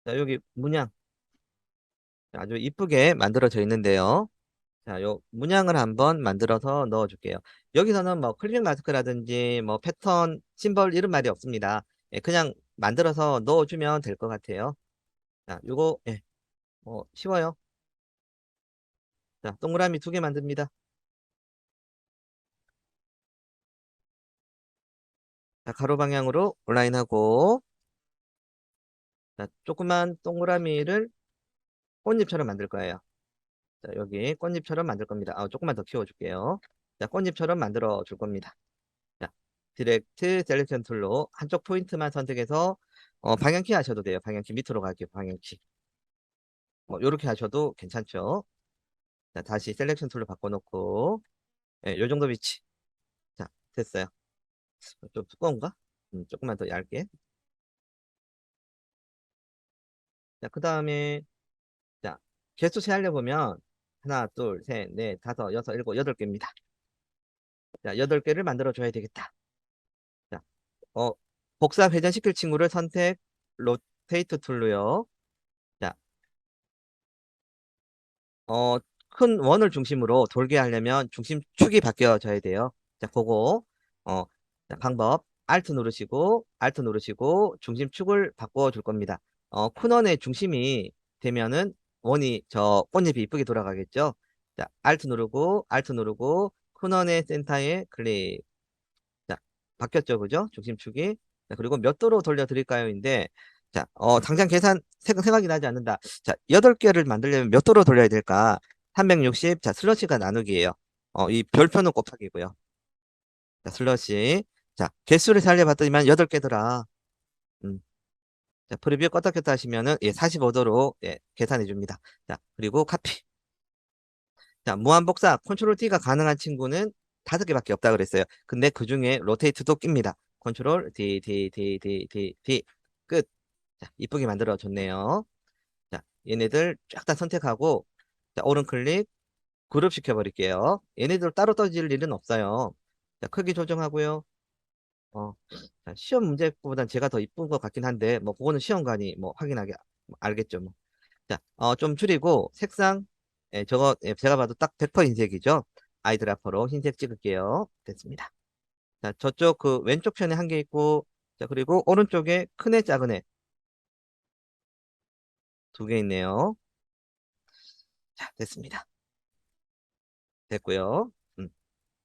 자 여기 문양 아주 이쁘게 만들어져 있는데요. 자, 요 문양을 한번 만들어서 넣어줄게요. 여기서는 뭐 클릭 마스크라든지 뭐 패턴, 심벌 이런 말이 없습니다. 예, 그냥 만들어서 넣어주면 될 것 같아요. 자, 요거 예, 쉬워요. 자, 동그라미 2개 만듭니다. 자, 가로 방향으로 온라인하고 자, 조그만 동그라미를 꽃잎처럼 만들 거예요. 자, 여기 꽃잎처럼 만들 겁니다. 조금만 더 키워줄게요. 자, 꽃잎처럼 만들어 줄 겁니다. 자, 디렉트 셀렉션 툴로 한쪽 포인트만 선택해서 방향키 하셔도 돼요. 방향키 밑으로 갈게요. 방향키. 뭐 요렇게 하셔도 괜찮죠. 자, 다시 셀렉션 툴로 바꿔놓고 예, 요 정도 위치. 자, 됐어요. 좀 두꺼운가? 조금만 더 얇게. 자, 그 다음에 자, 개수 세하려 보면 하나, 둘, 셋, 넷, 다섯, 여섯, 일곱, 8개입니다. 자, 8개를 만들어 줘야 되겠다. 자, 어, 복사 회전시킬 친구를 선택 로테이트 툴로요. 자, 어, 큰 원을 중심으로 돌게 하려면 중심축이 바뀌어져야 돼요. 자, 그거, 자, 방법. Alt 누르시고, 중심축을 바꿔줄 겁니다. 큰 원의 중심이 되면은 원이 저 꽃잎이 이쁘게 돌아가겠죠? 자, Alt 누르고, 큰 원의 센터에 클릭. 자, 바뀌었죠, 그죠? 중심축이. 자, 그리고 몇 도로 돌려드릴까요?인데, 자, 당장 생각이 나지 않는다. 자, 8개를 만들려면 몇 도로 돌려야 될까? 360, 자, 슬러시가 나누기예요. 이 별표는 곱하기고요. 자, 슬러시. 자, 개수를 살려봤더니만 8개더라. 음. 자, 프리뷰 껐다 켰다 하시면은, 예, 45도로, 예, 계산해 줍니다. 자, 그리고 카피. 자, 무한복사, 컨트롤 T가 가능한 친구는 5개밖에 없다 그랬어요. 근데 그 중에 로테이트도 낍니다. 컨트롤 D. 끝. 자, 이쁘게 만들어 줬네요. 자, 얘네들 쫙 다 선택하고, 자, 오른 클릭, 그룹 시켜버릴게요. 얘네들 따로 떠질 일은 없어요. 자, 크기 조정하고요. 어, 자, 시험 문제보단 제가 더 이쁜 것 같긴 한데, 뭐, 그거는 시험관이 뭐, 확인하게, 알겠죠, 뭐. 자, 좀 줄이고 색상 저거 제가 봐도 딱 100% 흰색이죠. 아이들 앞으로 흰색 찍을게요. 됐습니다. 자, 저쪽 그 왼쪽 편에 한 개 있고 자, 그리고 오른쪽에 큰 애 작은 애 2개 있네요. 자, 됐습니다. 됐고요. 음.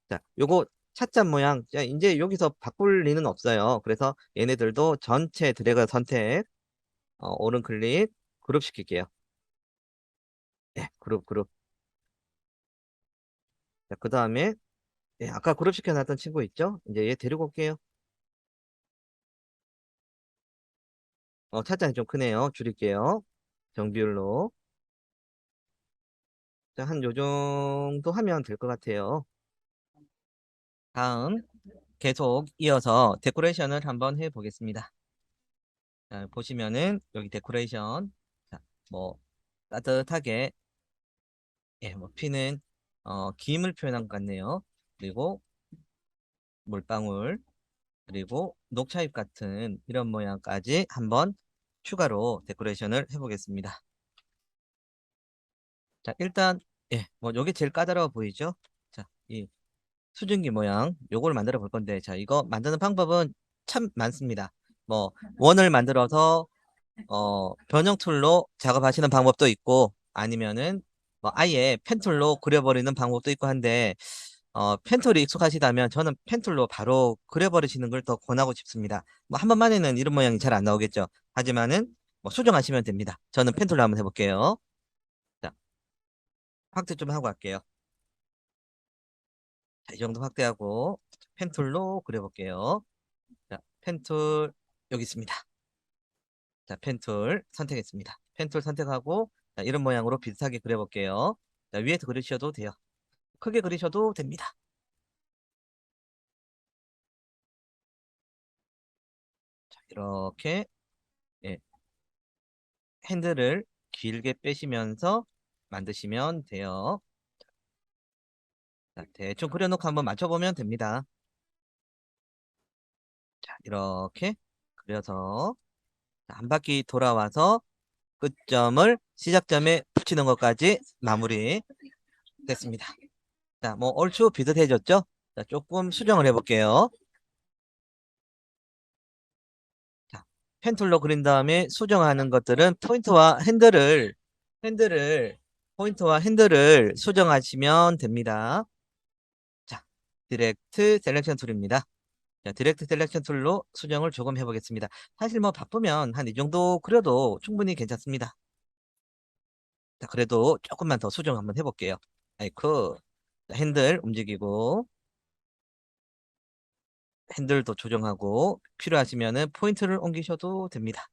자, 요거 찻잔 모양 자, 이제 여기서 바꿀 리는 없어요. 그래서 얘네들도 전체 드래그 선택 오른 클릭 그룹 시킬게요. 네, 그룹. 자, 그 다음에 아까 그룹 시켜놨던 친구 있죠? 이제 얘 데리고 올게요. 찻잔이 좀 크네요. 줄일게요. 정비율로. 자, 한 요 정도 하면 될 것 같아요. 다음, 계속 이어서 데코레이션을 한번 해보겠습니다. 자, 보시면은 여기 데코레이션. 자, 뭐, 따뜻하게, 예, 뭐, 피는, 김을 표현한 것 같네요. 그리고 물방울, 그리고 녹차잎 같은 이런 모양까지 한번 추가로 데코레이션을 해보겠습니다. 자, 일단, 예, 뭐, 요게 제일 까다로워 보이죠? 자, 이 수증기 모양 요걸 만들어 볼 건데 자 이거 만드는 방법은 참 많습니다. 뭐 원을 만들어서 변형 툴로 작업하시는 방법도 있고 아니면은 뭐 아예 펜 툴로 그려버리는 방법도 있고 한데 펜 툴이 익숙하시다면 저는 펜 툴로 바로 그려버리시는 걸 더 권하고 싶습니다. 뭐 한 번만에는 이런 모양이 잘 안 나오겠죠. 하지만은 뭐 수정하시면 됩니다. 저는 펜 툴로 한번 해볼게요. 자, 확대 좀 하고 갈게요. 자, 이 정도 확대하고 펜툴로 그려볼게요. 자, 펜툴 여기 있습니다. 자, 펜툴 선택했습니다. 펜툴 선택하고 자, 이런 모양으로 비슷하게 그려볼게요. 자, 위에서 그리셔도 돼요. 크게 그리셔도 됩니다. 자, 이렇게 예, 핸들을 길게 빼시면서 만드시면 돼요. 자, 대충 그려놓고 한번 맞춰보면 됩니다. 자, 이렇게 그려서 자, 한 바퀴 돌아와서 끝점을 시작점에 붙이는 것까지 마무리 됐습니다. 자, 뭐 얼추 비슷해졌죠? 자, 조금 수정을 해볼게요. 자, 펜툴로 그린 다음에 수정하는 것들은 핸들을, 포인트와 핸들을 수정하시면 됩니다. 자, 디렉트 셀렉션 툴입니다. 자, 디렉트 셀렉션 툴로 수정을 조금 해보겠습니다. 사실 뭐 바쁘면 한 이 정도 그려도 충분히 괜찮습니다. 자, 그래도 조금만 더 수정 한번 해볼게요. 아이쿠. 자, 핸들 움직이고, 핸들도 조정하고, 필요하시면은 포인트를 옮기셔도 됩니다.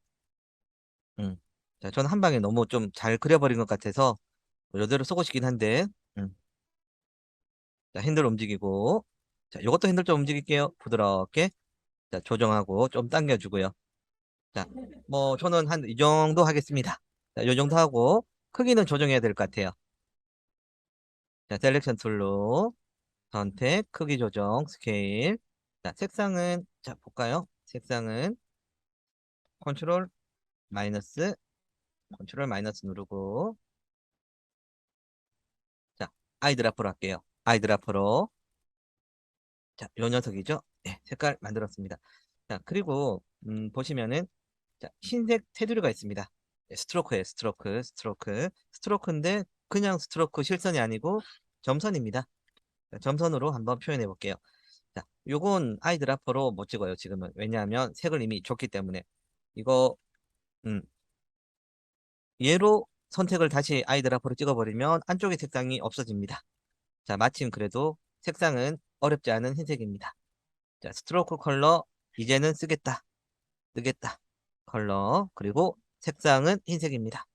음. 자, 저는 한 방에 너무 좀 잘 그려버린 것 같아서, 이대로 쏘고싶긴 한데, 음. 자, 핸들 움직이고, 자, 요것도 핸들 좀 움직일게요. 부드럽게. 자, 조정하고, 좀 당겨주고요. 자, 뭐, 저는 한 이 정도 하겠습니다. 자, 이 정도 하고, 크기는 조정해야 될 것 같아요. 자, 셀렉션 툴로, 선택, 크기 조정, 스케일. 자, 색상은, 자, 볼까요? 색상은, 컨트롤, 마이너스, 컨트롤 마이너스 누르고, 자, 아이들 앞으로 할게요. 아이들 앞으로. 자, 요 녀석이죠? 네, 색깔 만들었습니다. 자, 그리고, 보시면은, 자, 흰색 테두리가 있습니다. 네, 스트로크예요, 스트로크, 스트로크. 스트로크인데, 그냥 스트로크 실선이 아니고, 점선입니다. 자, 점선으로 한번 표현해 볼게요. 자, 요건 아이들 앞으로 못 찍어요, 지금은. 왜냐하면 색을 이미 줬기 때문에. 이거, 음, 얘로 선택을 다시 아이들 앞으로 찍어버리면 안쪽의 색상이 없어집니다. 자, 마침 그래도 색상은 어렵지 않은 흰색입니다. 자, 스트로크 컬러, 이제는 쓰겠다, 쓰겠다. 컬러, 그리고 색상은 흰색입니다.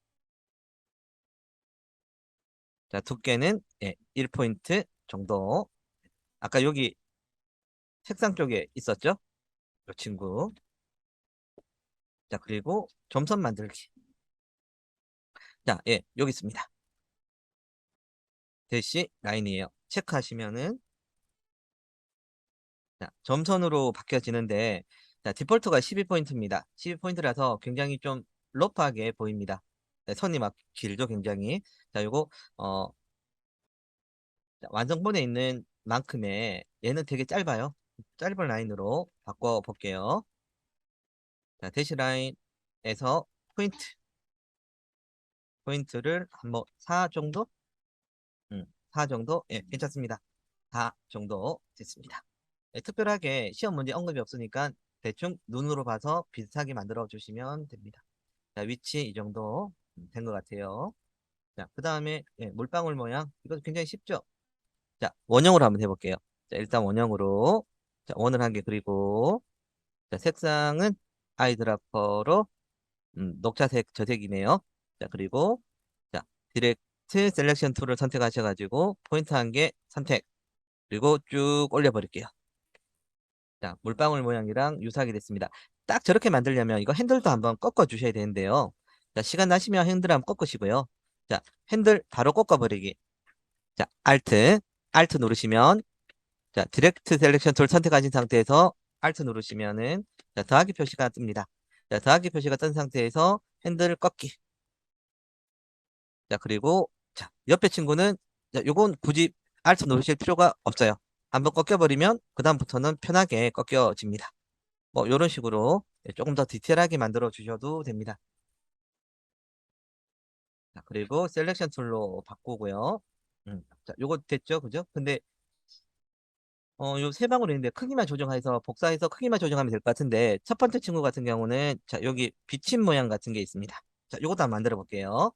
자, 두께는 예, 1포인트 정도. 아까 여기 색상 쪽에 있었죠? 이 친구. 자, 그리고 점선 만들기. 자, 예, 여기 있습니다. 대시 라인이에요. 체크하시면은 자, 점선으로 바뀌어지는데 자, 디폴트가 12포인트입니다. 12포인트라서 굉장히 좀 러프하게 보입니다. 네, 선이 막 길죠, 굉장히. 자, 요거 자, 완성본에 있는 만큼의 얘는 되게 짧아요. 짧은 라인으로 바꿔 볼게요. 자, 대시 라인에서 포인트, 포인트를 한번 4 정도? 4 정도? 예, 괜찮습니다. 4 정도 됐습니다. 네, 특별하게 시험 문제 언급이 없으니까 대충 눈으로 봐서 비슷하게 만들어 주시면 됩니다. 자, 위치 이 정도 된 것 같아요. 자, 그 다음에 예, 물방울 모양. 이거 굉장히 쉽죠? 자, 원형으로 한번 해볼게요. 자, 일단 원형으로 자, 원을 한 개 그리고 자, 색상은 아이드라퍼로 녹차색 저색이네요. 자, 그리고 자, 디렉트 셀렉션 툴을 선택하셔가지고 포인트 한 개 선택. 그리고 쭉 올려버릴게요. 자, 물방울 모양이랑 유사하게 됐습니다. 딱 저렇게 만들려면 이거 핸들도 한번 꺾어 주셔야 되는데요. 자, 시간 나시면 핸들 한번 꺾으시고요. 자, 핸들 바로 꺾어버리기. 자, Alt 누르시면, 자, 디렉트 셀렉션 툴 선택하신 상태에서 Alt 누르시면은, 자, 더하기 표시가 뜹니다. 자, 더하기 표시가 뜬 상태에서 핸들 꺾기. 자, 그리고, 자, 옆에 친구는, 자, 요건 굳이 Alt 누르실 필요가 없어요. 한번 꺾여버리면, 그다음부터는 편하게 꺾여집니다. 뭐 이런 식으로 조금 더 디테일하게 만들어 주셔도 됩니다. 자, 그리고 셀렉션 툴로 바꾸고요. 자, 요거 됐죠? 그죠? 근데 요 세 방울 있는데 크기만 조정해서 복사해서 크기만 조정하면 될 것 같은데 첫 번째 친구 같은 경우는 자, 여기 비침 모양 같은 게 있습니다. 자, 요것도 한번 만들어 볼게요.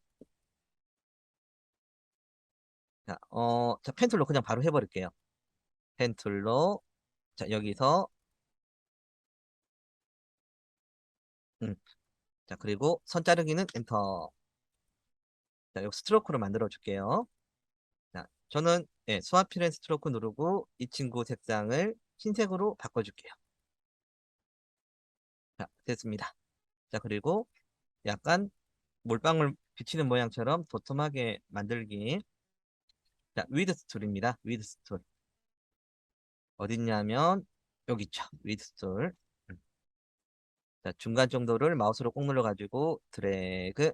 자, 자, 펜 툴로 그냥 바로 해버릴게요. 펜 툴로, 자, 여기서, 음, 자, 그리고 선 자르기는 엔터. 자, 여기 스트로크로 만들어 줄게요. 자, 저는 예, 스와필 앤 스트로크 누르고 이 친구 색상을 흰색으로 바꿔줄게요. 자, 됐습니다. 자, 그리고 약간 몰빵을 비치는 모양처럼 도톰하게 만들기. 자, 위드 툴입니다. 위드 툴. 어딨냐면, 여기 있죠. 위드 툴. 자, 중간 정도를 마우스로 꾹 눌러가지고 드래그.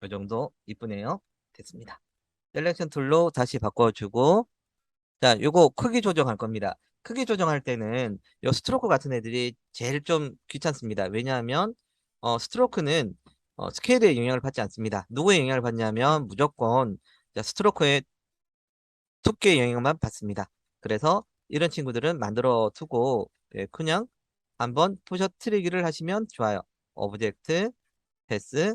이 정도 이쁘네요. 됐습니다. 셀렉션 툴로 다시 바꿔주고, 자, 요거 크기 조정할 겁니다. 크기 조정할 때는 요 스트로크 같은 애들이 제일 좀 귀찮습니다. 왜냐하면 스트로크는 스케일에 영향을 받지 않습니다. 누구의 영향을 받냐면 무조건 자, 스트로크의 두께의 영향만 받습니다. 그래서 이런 친구들은 만들어 두고 예, 그냥 한번 부셔뜨리기를 하시면 좋아요. 오브젝트, 패스,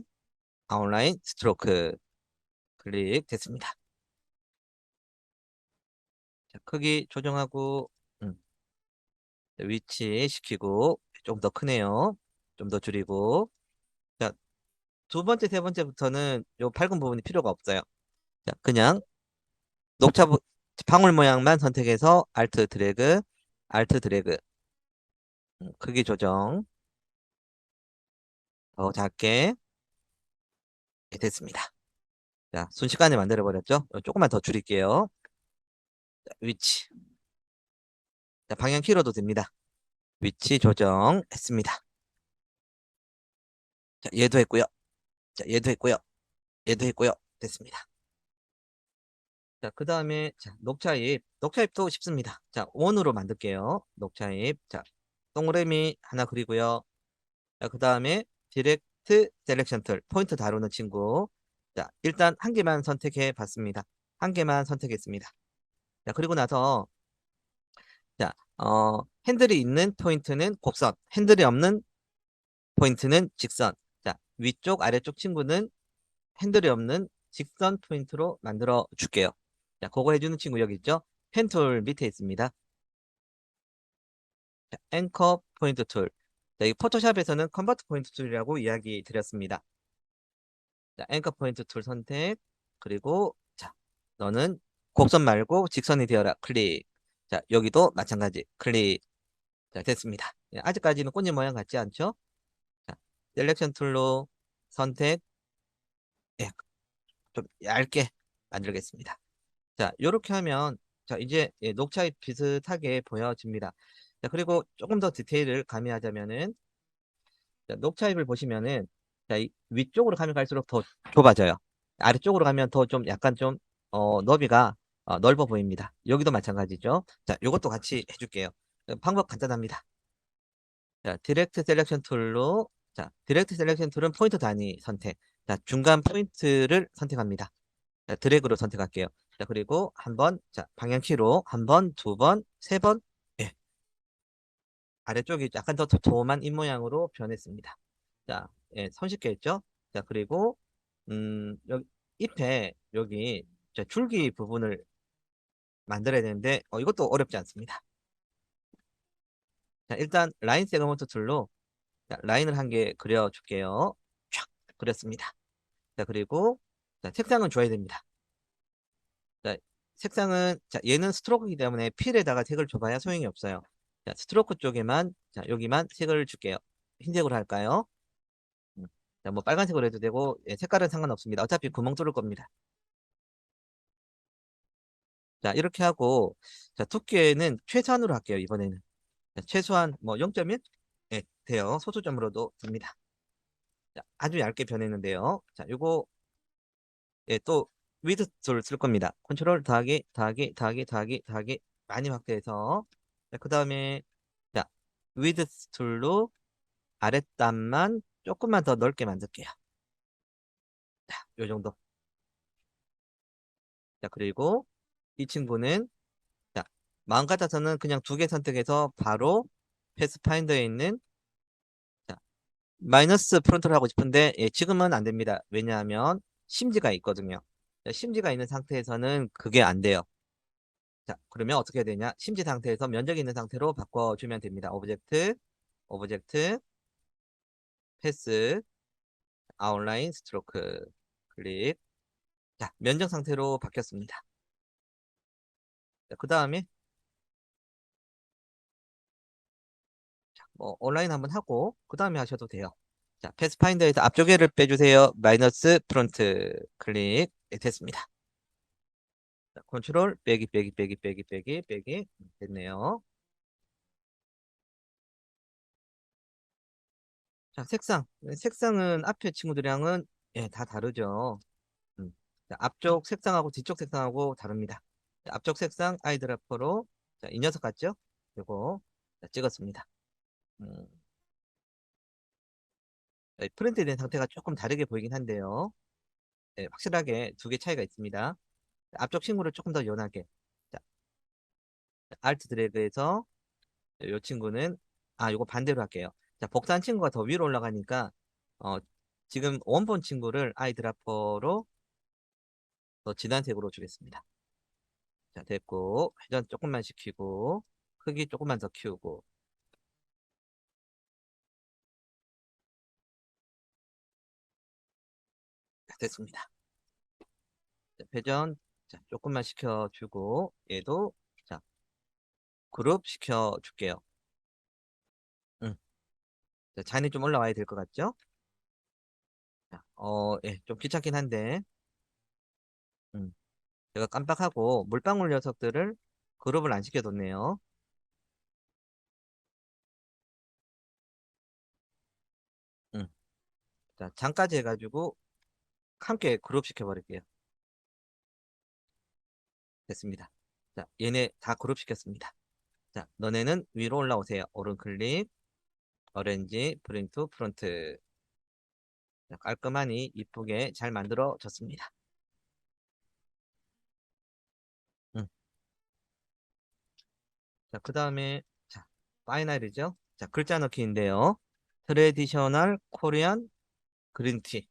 아웃라인, 스트로크 클릭 됐습니다. 자, 크기 조정하고 음. 위치 시키고 좀 더 크네요. 좀 더 줄이고 자, 두 번째, 세 번째부터는 요 밝은 부분이 필요가 없어요. 자, 그냥 녹차 방울 모양만 선택해서 Alt 드래그, Alt 드래그 크기 조정 더 작게 됐습니다. 자, 순식간에 만들어 버렸죠? 조금만 더 줄일게요. 자, 위치 자, 방향 키로도 됩니다. 위치 조정했습니다. 자, 얘도 했고요. 자, 얘도 했고요. 얘도 했고요. 됐습니다. 자, 그 다음에, 자, 녹차잎. 녹차잎도 쉽습니다. 자, 원으로 만들게요. 녹차잎. 자, 동그라미 하나 그리고요. 자, 그 다음에, 디렉트 셀렉션 툴. 포인트 다루는 친구. 자, 일단 한 개만 선택해 봤습니다. 한 개만 선택했습니다. 자, 그리고 나서, 자, 핸들이 있는 포인트는 곡선. 핸들이 없는 포인트는 직선. 자, 위쪽, 아래쪽 친구는 핸들이 없는 직선 포인트로 만들어 줄게요. 자, 그거 해주는 친구 여기 있죠? 펜툴 밑에 있습니다. 자, 앵커 포인트 툴. 자, 이 포토샵에서는 컨버트 포인트 툴이라고 이야기 드렸습니다. 자, 앵커 포인트 툴 선택. 그리고 자, 너는 곡선 말고 직선이 되어라. 클릭. 자, 여기도 마찬가지. 클릭. 자, 됐습니다. 예, 아직까지는 꽃잎 모양 같지 않죠? 자, 셀렉션 툴로 선택. 예, 좀 얇게 만들겠습니다. 자, 이렇게 하면 자, 이제 예, 녹차잎 비슷하게 보여집니다. 자, 그리고 조금 더 디테일을 가미하자면은 자, 녹차잎을 보시면은 자, 이 위쪽으로 가면 갈수록 더 좁아져요. 아래쪽으로 가면 더 좀 약간 좀 너비가 넓어 보입니다. 여기도 마찬가지죠. 자, 이것도 같이 해줄게요. 방법 간단합니다. 자, 디렉트 셀렉션 툴로 자, 디렉트 셀렉션 툴은 포인트 단위 선택. 자, 중간 포인트를 선택합니다. 자, 드래그로 선택할게요. 자, 그리고 한 번, 자, 방향키로 한 번, 두 번, 세 번, 예, 아래쪽이 약간 더 도톰한 입 모양으로 변했습니다. 자, 예, 손쉽게 했죠? 자, 그리고, 여기, 잎에, 여기, 자, 줄기 부분을 만들어야 되는데, 이것도 어렵지 않습니다. 자, 일단, 라인 세그먼트 툴로, 자, 라인을 한 개 그려줄게요. 촥, 그렸습니다. 자, 그리고, 자, 색상은 줘야 됩니다. 자, 색상은 자 얘는 스트로크이기 때문에 필에다가 색을 줘봐야 소용이 없어요. 자, 스트로크 쪽에만 자 여기만 색을 줄게요. 흰색으로 할까요? 음. 자, 뭐 빨간색으로 해도 되고 예, 색깔은 상관없습니다. 어차피 구멍 뚫을 겁니다. 자, 이렇게 하고 자 두께는 최소한으로 할게요. 이번에는 자, 최소한 뭐 0.1 예, 돼요. 소수점으로도 됩니다. 자, 아주 얇게 변했는데요. 자, 요거 예, 또 위드 툴쓸 겁니다. 컨트롤 더하기 더하기 더하기 더하기 더하기 많이 확대해서 그 다음에 자 위드 툴로 아랫단만 조금만 더 넓게 만들게요. 자, 요 정도. 자, 그리고 이 친구는 자 마음 같아서는 그냥 두 개 선택해서 바로 패스파인더에 있는 자, 마이너스 프론트를 하고 싶은데 예, 지금은 안 됩니다. 왜냐하면 심지가 있거든요. 자, 심지가 있는 상태에서는 그게 안 돼요. 자, 그러면 어떻게 해야 되냐? 심지 상태에서 면적이 있는 상태로 바꿔주면 됩니다. 오브젝트, 패스, 아웃라인, 스트로크, 클릭. 자, 면적 상태로 바뀌었습니다. 자, 그 다음에 뭐 온라인 한번 하고 그 다음에 하셔도 돼요. 자, 패스파인더에서 앞쪽에를 빼주세요. 마이너스 프론트 클릭. 네, 됐습니다. 자, 컨트롤 빼기 됐네요. 자, 색상은 앞에 친구들이랑은 예, 다 다르죠. 음. 자, 앞쪽 색상하고 뒤쪽 색상하고 다릅니다. 자, 앞쪽 색상 아이드래퍼로 자, 이 녀석 같죠? 이거 자, 찍었습니다. 음, 네, 프린트된 상태가 조금 다르게 보이긴 한데요. 네, 확실하게 두 개 차이가 있습니다. 앞쪽 친구를 조금 더 연하게. 자, 알트 드래그해서 이 친구는 요거 반대로 할게요. 자, 복사한 친구가 더 위로 올라가니까 어, 지금 원본 친구를 아이드래퍼로 더 진한 색으로 주겠습니다. 자, 됐고 회전 조금만 시키고 크기 조금만 더 키우고 자, 됐습니다. 자, 회전 자, 조금만 시켜주고 얘도 자, 그룹 시켜줄게요. 응. 자, 잔이 좀 올라와야 될 것 같죠? 자, 예, 좀 귀찮긴 한데 음, 제가 깜빡하고 물방울 녀석들을 그룹을 안 시켜뒀네요. 음, 자, 잔까지 해가지고 함께 그룹 시켜버릴게요. 됐습니다. 자, 얘네 다 그룹 시켰습니다. 자, 너네는 위로 올라오세요. 오른 클릭, 어렌지, 브링 투 프론트. 자, 깔끔하니 이쁘게 잘 만들어졌습니다. 음. 자, 그 다음에 자, 파이널이죠. 자, 글자 넣기인데요. 트레디셔널 코리안 그린티.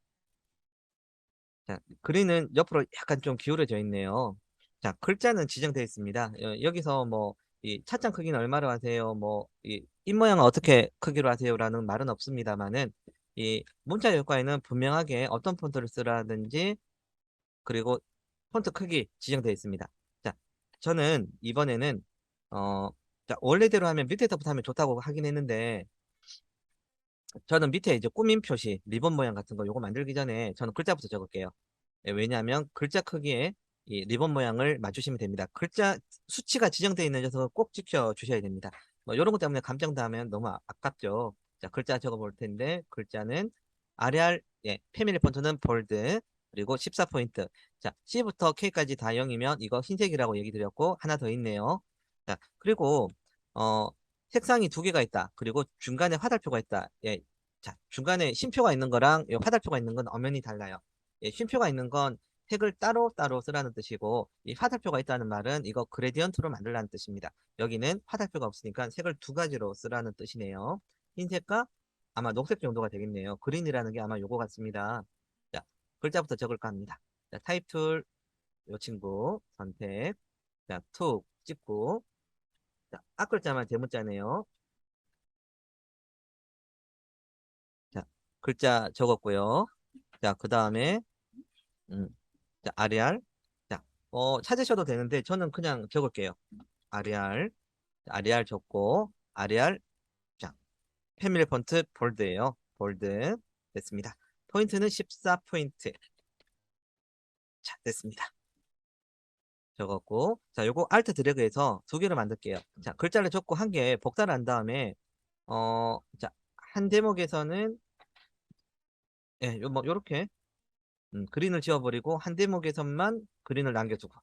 자, 그린은 옆으로 약간 좀 기울어져 있네요. 자, 글자는 지정되어 있습니다. 여기서 뭐, 이 차장 크기는 얼마로 하세요? 뭐, 이 입모양은 어떻게 크기로 하세요라는 말은 없습니다만은, 이 문자 효과에는 분명하게 어떤 폰트를 쓰라든지, 그리고 폰트 크기 지정되어 있습니다. 자, 저는 이번에는, 어, 자, 원래대로 하면 밑에서부터 하면 좋다고 하긴 했는데, 저는 밑에 이제 꾸민 표시, 리본 모양 같은 거 요거 만들기 전에 저는 글자부터 적을게요. 예, 왜냐하면 글자 크기에 이 리본 모양을 맞추시면 됩니다. 글자 수치가 지정되어 있는 녀석은 꼭 지켜 주셔야 됩니다. 뭐 이런 것 때문에 감정 당하면 너무 아깝죠. 자, 글자 적어 볼 텐데 글자는 아레알 예, 패밀리 폰트는 볼드 그리고 14포인트. 자, C부터 K까지 다 0이면 이거 흰색이라고 얘기 드렸고 하나 더 있네요. 자, 그리고 어 색상이 두 개가 있다. 그리고 중간에 화살표가 있다. 예. 자, 중간에 쉼표가 있는 거랑 이 화살표가 있는 건 엄연히 달라요. 예, 쉼표가 있는 건 색을 따로 쓰라는 뜻이고 이 화살표가 있다는 말은 이거 그레디언트로 만들라는 뜻입니다. 여기는 화살표가 없으니까 색을 두 가지로 쓰라는 뜻이네요. 흰색과 아마 녹색 정도가 되겠네요. 그린이라는 게 아마 요거 같습니다. 자, 글자부터 적을까 합니다. 자, 타입 툴, 요 친구 선택. 자, 툭 찍고 자, 앞글자만 대문자네요. 자, 글자 적었고요. 자, 그 다음에 음, 자, 아레알. 자, 찾으셔도 되는데 저는 그냥 적을게요. 아레알, 아레알 적고 아레알. 자, 패밀리 폰트 볼드예요. 볼드 됐습니다. 포인트는 14포인트. 자, 됐습니다. 적었고 자, 요거 알트 드래그해서 두 개를 만들게요. 자, 글자를 적고 한 개 복사를 한 다음에 자, 한 대목에서는 예, 뭐 요렇게 그린을 지워버리고 한 대목에서만 그린을 남겨두고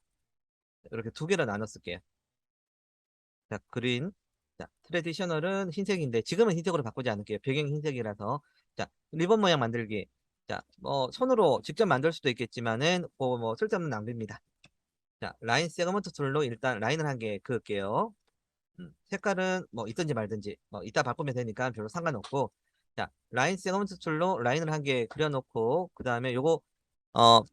이렇게 두 개를 나눠 쓸게요. 자, 그린. 자, 트레디셔널은 흰색인데 지금은 흰색으로 바꾸지 않을게요. 배경이 흰색이라서. 자, 리본 모양 만들기. 자, 뭐 손으로 직접 만들 수도 있겠지만은 뭐 쓸데없는 낭비입니다. 자, 라인 세그먼트 툴로 일단 라인을 한 개 그을게요. 색깔은 뭐 있든지 말든지 뭐 이따 바꾸면 되니까 별로 상관없고. 자, 라인 세그먼트 툴로 라인을 한 개 그려놓고 그 다음에 요거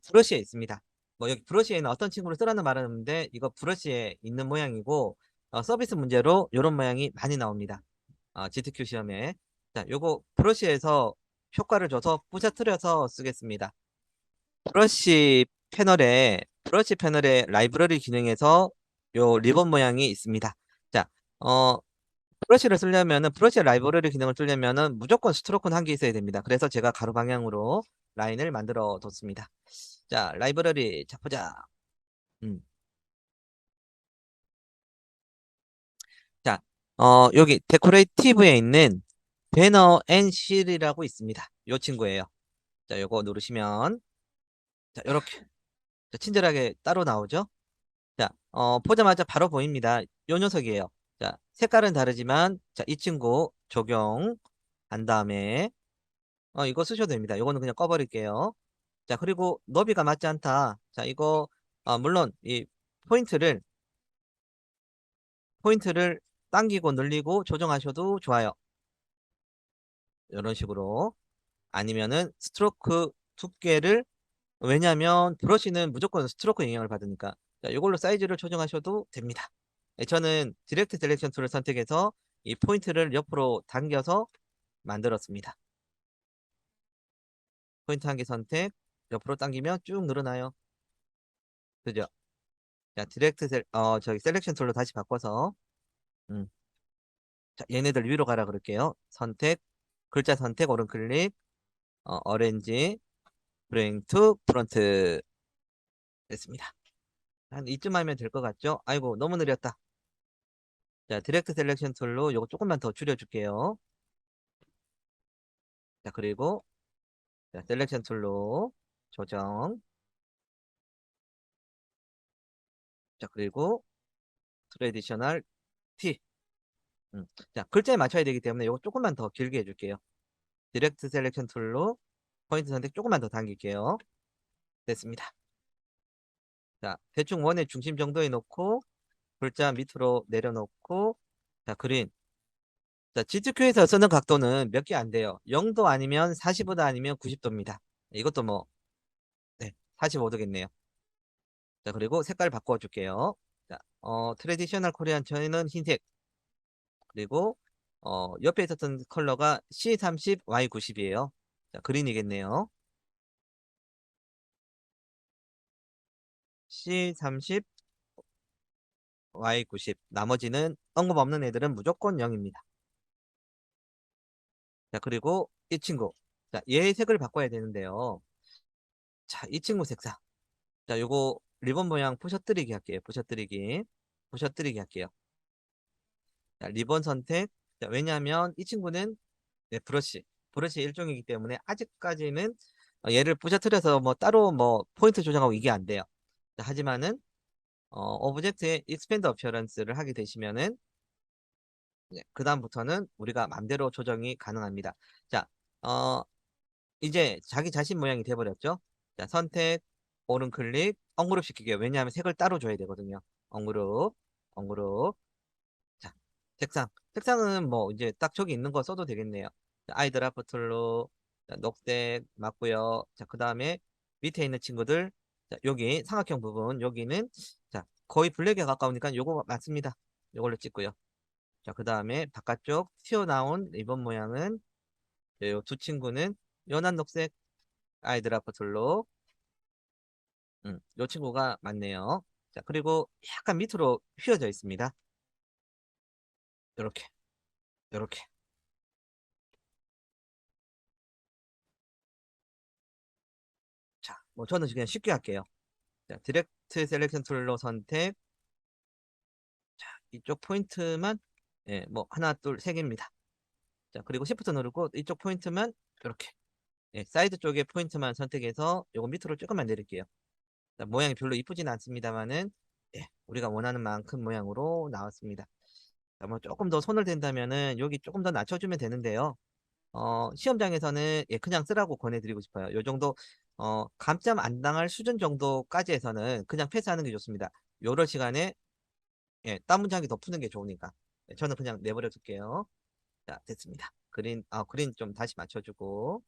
브러쉬에 있습니다. 뭐 여기 브러쉬에는 어떤 친구를 쓰라는 말은 없는데 이거 브러쉬에 있는 모양이고 서비스 문제로 이런 모양이 많이 나옵니다. GTQ 시험에. 자, 요거 브러쉬에서 효과를 줘서 부셔뜨려서 쓰겠습니다. 브러쉬 패널에 라이브러리 기능에서 요 리본 모양이 있습니다. 자, 어, 브러쉬를 쓰려면은 브러쉬 라이브러리 기능을 쓰려면은 무조건 스트로크는 한 개 있어야 됩니다. 그래서 제가 가로 방향으로 라인을 만들어 뒀습니다. 자, 라이브러리 자 보자. 음. 자, 여기 데코레이티브에 있는 배너 앤 실이라고 있습니다. 요 친구예요. 자, 요거 누르시면 자, 요렇게 자, 친절하게 따로 나오죠? 자, 보자마자 바로 보입니다. 요 녀석이에요. 자, 색깔은 다르지만 자, 이 친구 적용한 다음에 이거 쓰셔도 됩니다. 요거는 그냥 꺼버릴게요. 자, 그리고 너비가 맞지 않다. 자, 이거 물론 이 포인트를 포인트를 당기고 늘리고 조정하셔도 좋아요. 이런 식으로. 아니면은 스트로크 두께를 왜냐하면 브러쉬는 무조건 스트로크 영향을 받으니까 자, 이걸로 사이즈를 조정하셔도 됩니다. 저는 디렉트 셀렉션 툴을 선택해서 이 포인트를 옆으로 당겨서 만들었습니다. 포인트 한 개 선택, 옆으로 당기면 쭉 늘어나요. 그죠? 자, 저기 셀렉션 툴로 다시 바꿔서 음, 자, 얘네들 위로 가라 그럴게요. 글자 선택, 오른 클릭, 어렌지, 브링 투 프론트 됐습니다. 한 이쯤 하면 될 것 같죠? 아이고, 너무 느렸다. 자, 디렉트 셀렉션 툴로 이거 조금만 더 줄여줄게요. 자, 그리고 자, 셀렉션 툴로 조정. 자, 그리고 트레디셔널 T. 자, 글자에 맞춰야 되기 때문에 이거 조금만 더 길게 해줄게요. 디렉트 셀렉션 툴로 포인트 선택 조금만 더 당길게요. 됐습니다. 자, 대충 원의 중심 정도에 놓고 글자 밑으로 내려놓고 자, 그린. 자, GTQ에서 쓰는 각도는 몇 개 안 돼요. 0도 아니면 45도 아니면 90도입니다. 이것도 뭐, 네, 45도겠네요. 자, 그리고 색깔 바꿔줄게요. 자, 트레디셔널 코리안 저희는 흰색. 그리고, 옆에 있었던 컬러가 C30, Y90이에요. 자, 그린이겠네요. C30, Y90. 나머지는 언급 없는 애들은 무조건 0입니다. 자, 그리고 이 친구. 자, 얘의 색을 바꿔야 되는데요. 자, 이 친구 색상. 자, 요거 리본 모양 부셔뜨리기 할게요. 부셔뜨리기. 부셔뜨리기 할게요. 자, 리본 선택. 자, 왜냐하면 이 친구는 네, 브러쉬 일종이기 때문에 아직까지는 얘를 부셔뜨려서 뭐 따로 뭐 포인트 조정하고 이게 안 돼요. 자, 하지만은 오브젝트의 익스펜드 어피어런스를 하게 되시면은 네, 그다음부터는 우리가 맘대로 조정이 가능합니다. 자, 어, 이제 자기 자신 모양이 돼버렸죠? 자, 선택, 오른 클릭, 언그룹 시키게요. 왜냐하면 색을 따로 줘야 되거든요. 언그룹, 언그룹. 자, 색상은 뭐 이제 딱 저기 있는 거 써도 되겠네요. 자, 아이드라프 툴로 자, 녹색 맞고요. 자, 그 다음에 밑에 있는 친구들 자, 여기 삼각형 부분 여기는 자, 거의 블랙에 가까우니까 요거 맞습니다. 요걸로 찍고요. 자, 그 다음에 바깥쪽 튀어나온 리본 모양은 요 두 친구는 연한 녹색 아이드라프 툴로 요 친구가 맞네요. 자, 그리고 약간 밑으로 휘어져 있습니다. 요렇게, 요렇게. 자, 뭐 저는 그냥 쉽게 할게요. 자, 디렉트 셀렉션 툴로 선택. 자, 이쪽 포인트만 예, 뭐 하나, 둘, 세 개입니다. 자, 그리고 시프트 누르고 이쪽 포인트만 이렇게 예, 사이드 쪽에 포인트만 선택해서 요거 밑으로 조금만 내릴게요. 자, 모양이 별로 이쁘진 않습니다만은 예, 우리가 원하는 만큼 모양으로 나왔습니다. 자, 뭐 조금 더 손을 댄다면은 여기 조금 더 낮춰주면 되는데요. 시험장에서는 예, 그냥 쓰라고 권해드리고 싶어요. 요 정도 감점 안 당할 수준 정도까지 해서는 그냥 패스하는 게 좋습니다. 요럴 시간에 예, 딴 문장이 더 푸는 게 좋으니까. 예, 저는 그냥 내버려 둘게요. 자, 됐습니다. 그린 좀 다시 맞춰주고.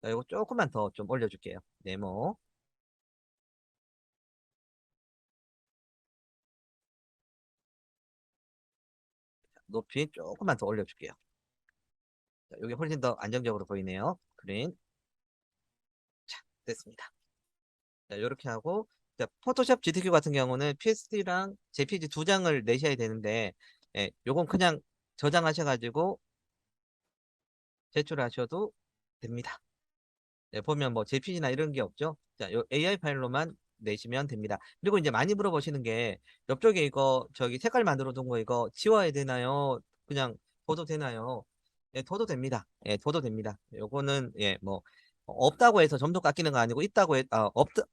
자, 이거 조금만 더 좀 올려줄게요. 네모. 높이 조금만 더 올려줄게요. 자, 여기 훨씬 더 안정적으로 보이네요. 그린. 자, 됐습니다. 자, 이렇게 하고, 자, 포토샵 GTK 같은 경우는 PSD랑 JPG 두 장을 내셔야 되는데, 예, 요건 그냥 저장하셔가지고 제출하셔도 됩니다. 네, 보면 뭐 JPG나 이런 게 없죠. 자, 요 AI 파일로만 내시면 됩니다. 그리고 이제 많이 물어보시는 게 옆쪽에 이거 저기 색깔 만들어 둔 거 이거 지워야 되나요? 그냥 둬도 되나요? 예, 둬도 됩니다. 예, 둬도 됩니다. 요거는 예, 뭐 없다고 해서 점수 깎이는 거 아니고 있다고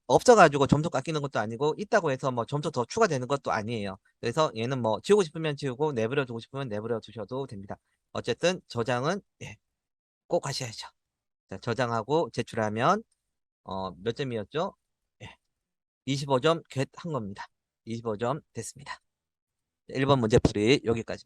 없어가지고 점수 깎이는 것도 아니고 있다고 해서 뭐 점수 더 추가되는 것도 아니에요. 그래서 얘는 뭐 지우고 싶으면 지우고 내버려 두고 싶으면 내버려 두셔도 됩니다. 어쨌든 저장은 예, 꼭 하셔야죠. 자, 저장하고 제출하면 몇 점이었죠? 예, 25점 겟 한 겁니다. 25점 됐습니다. 1번 문제풀이 여기까지.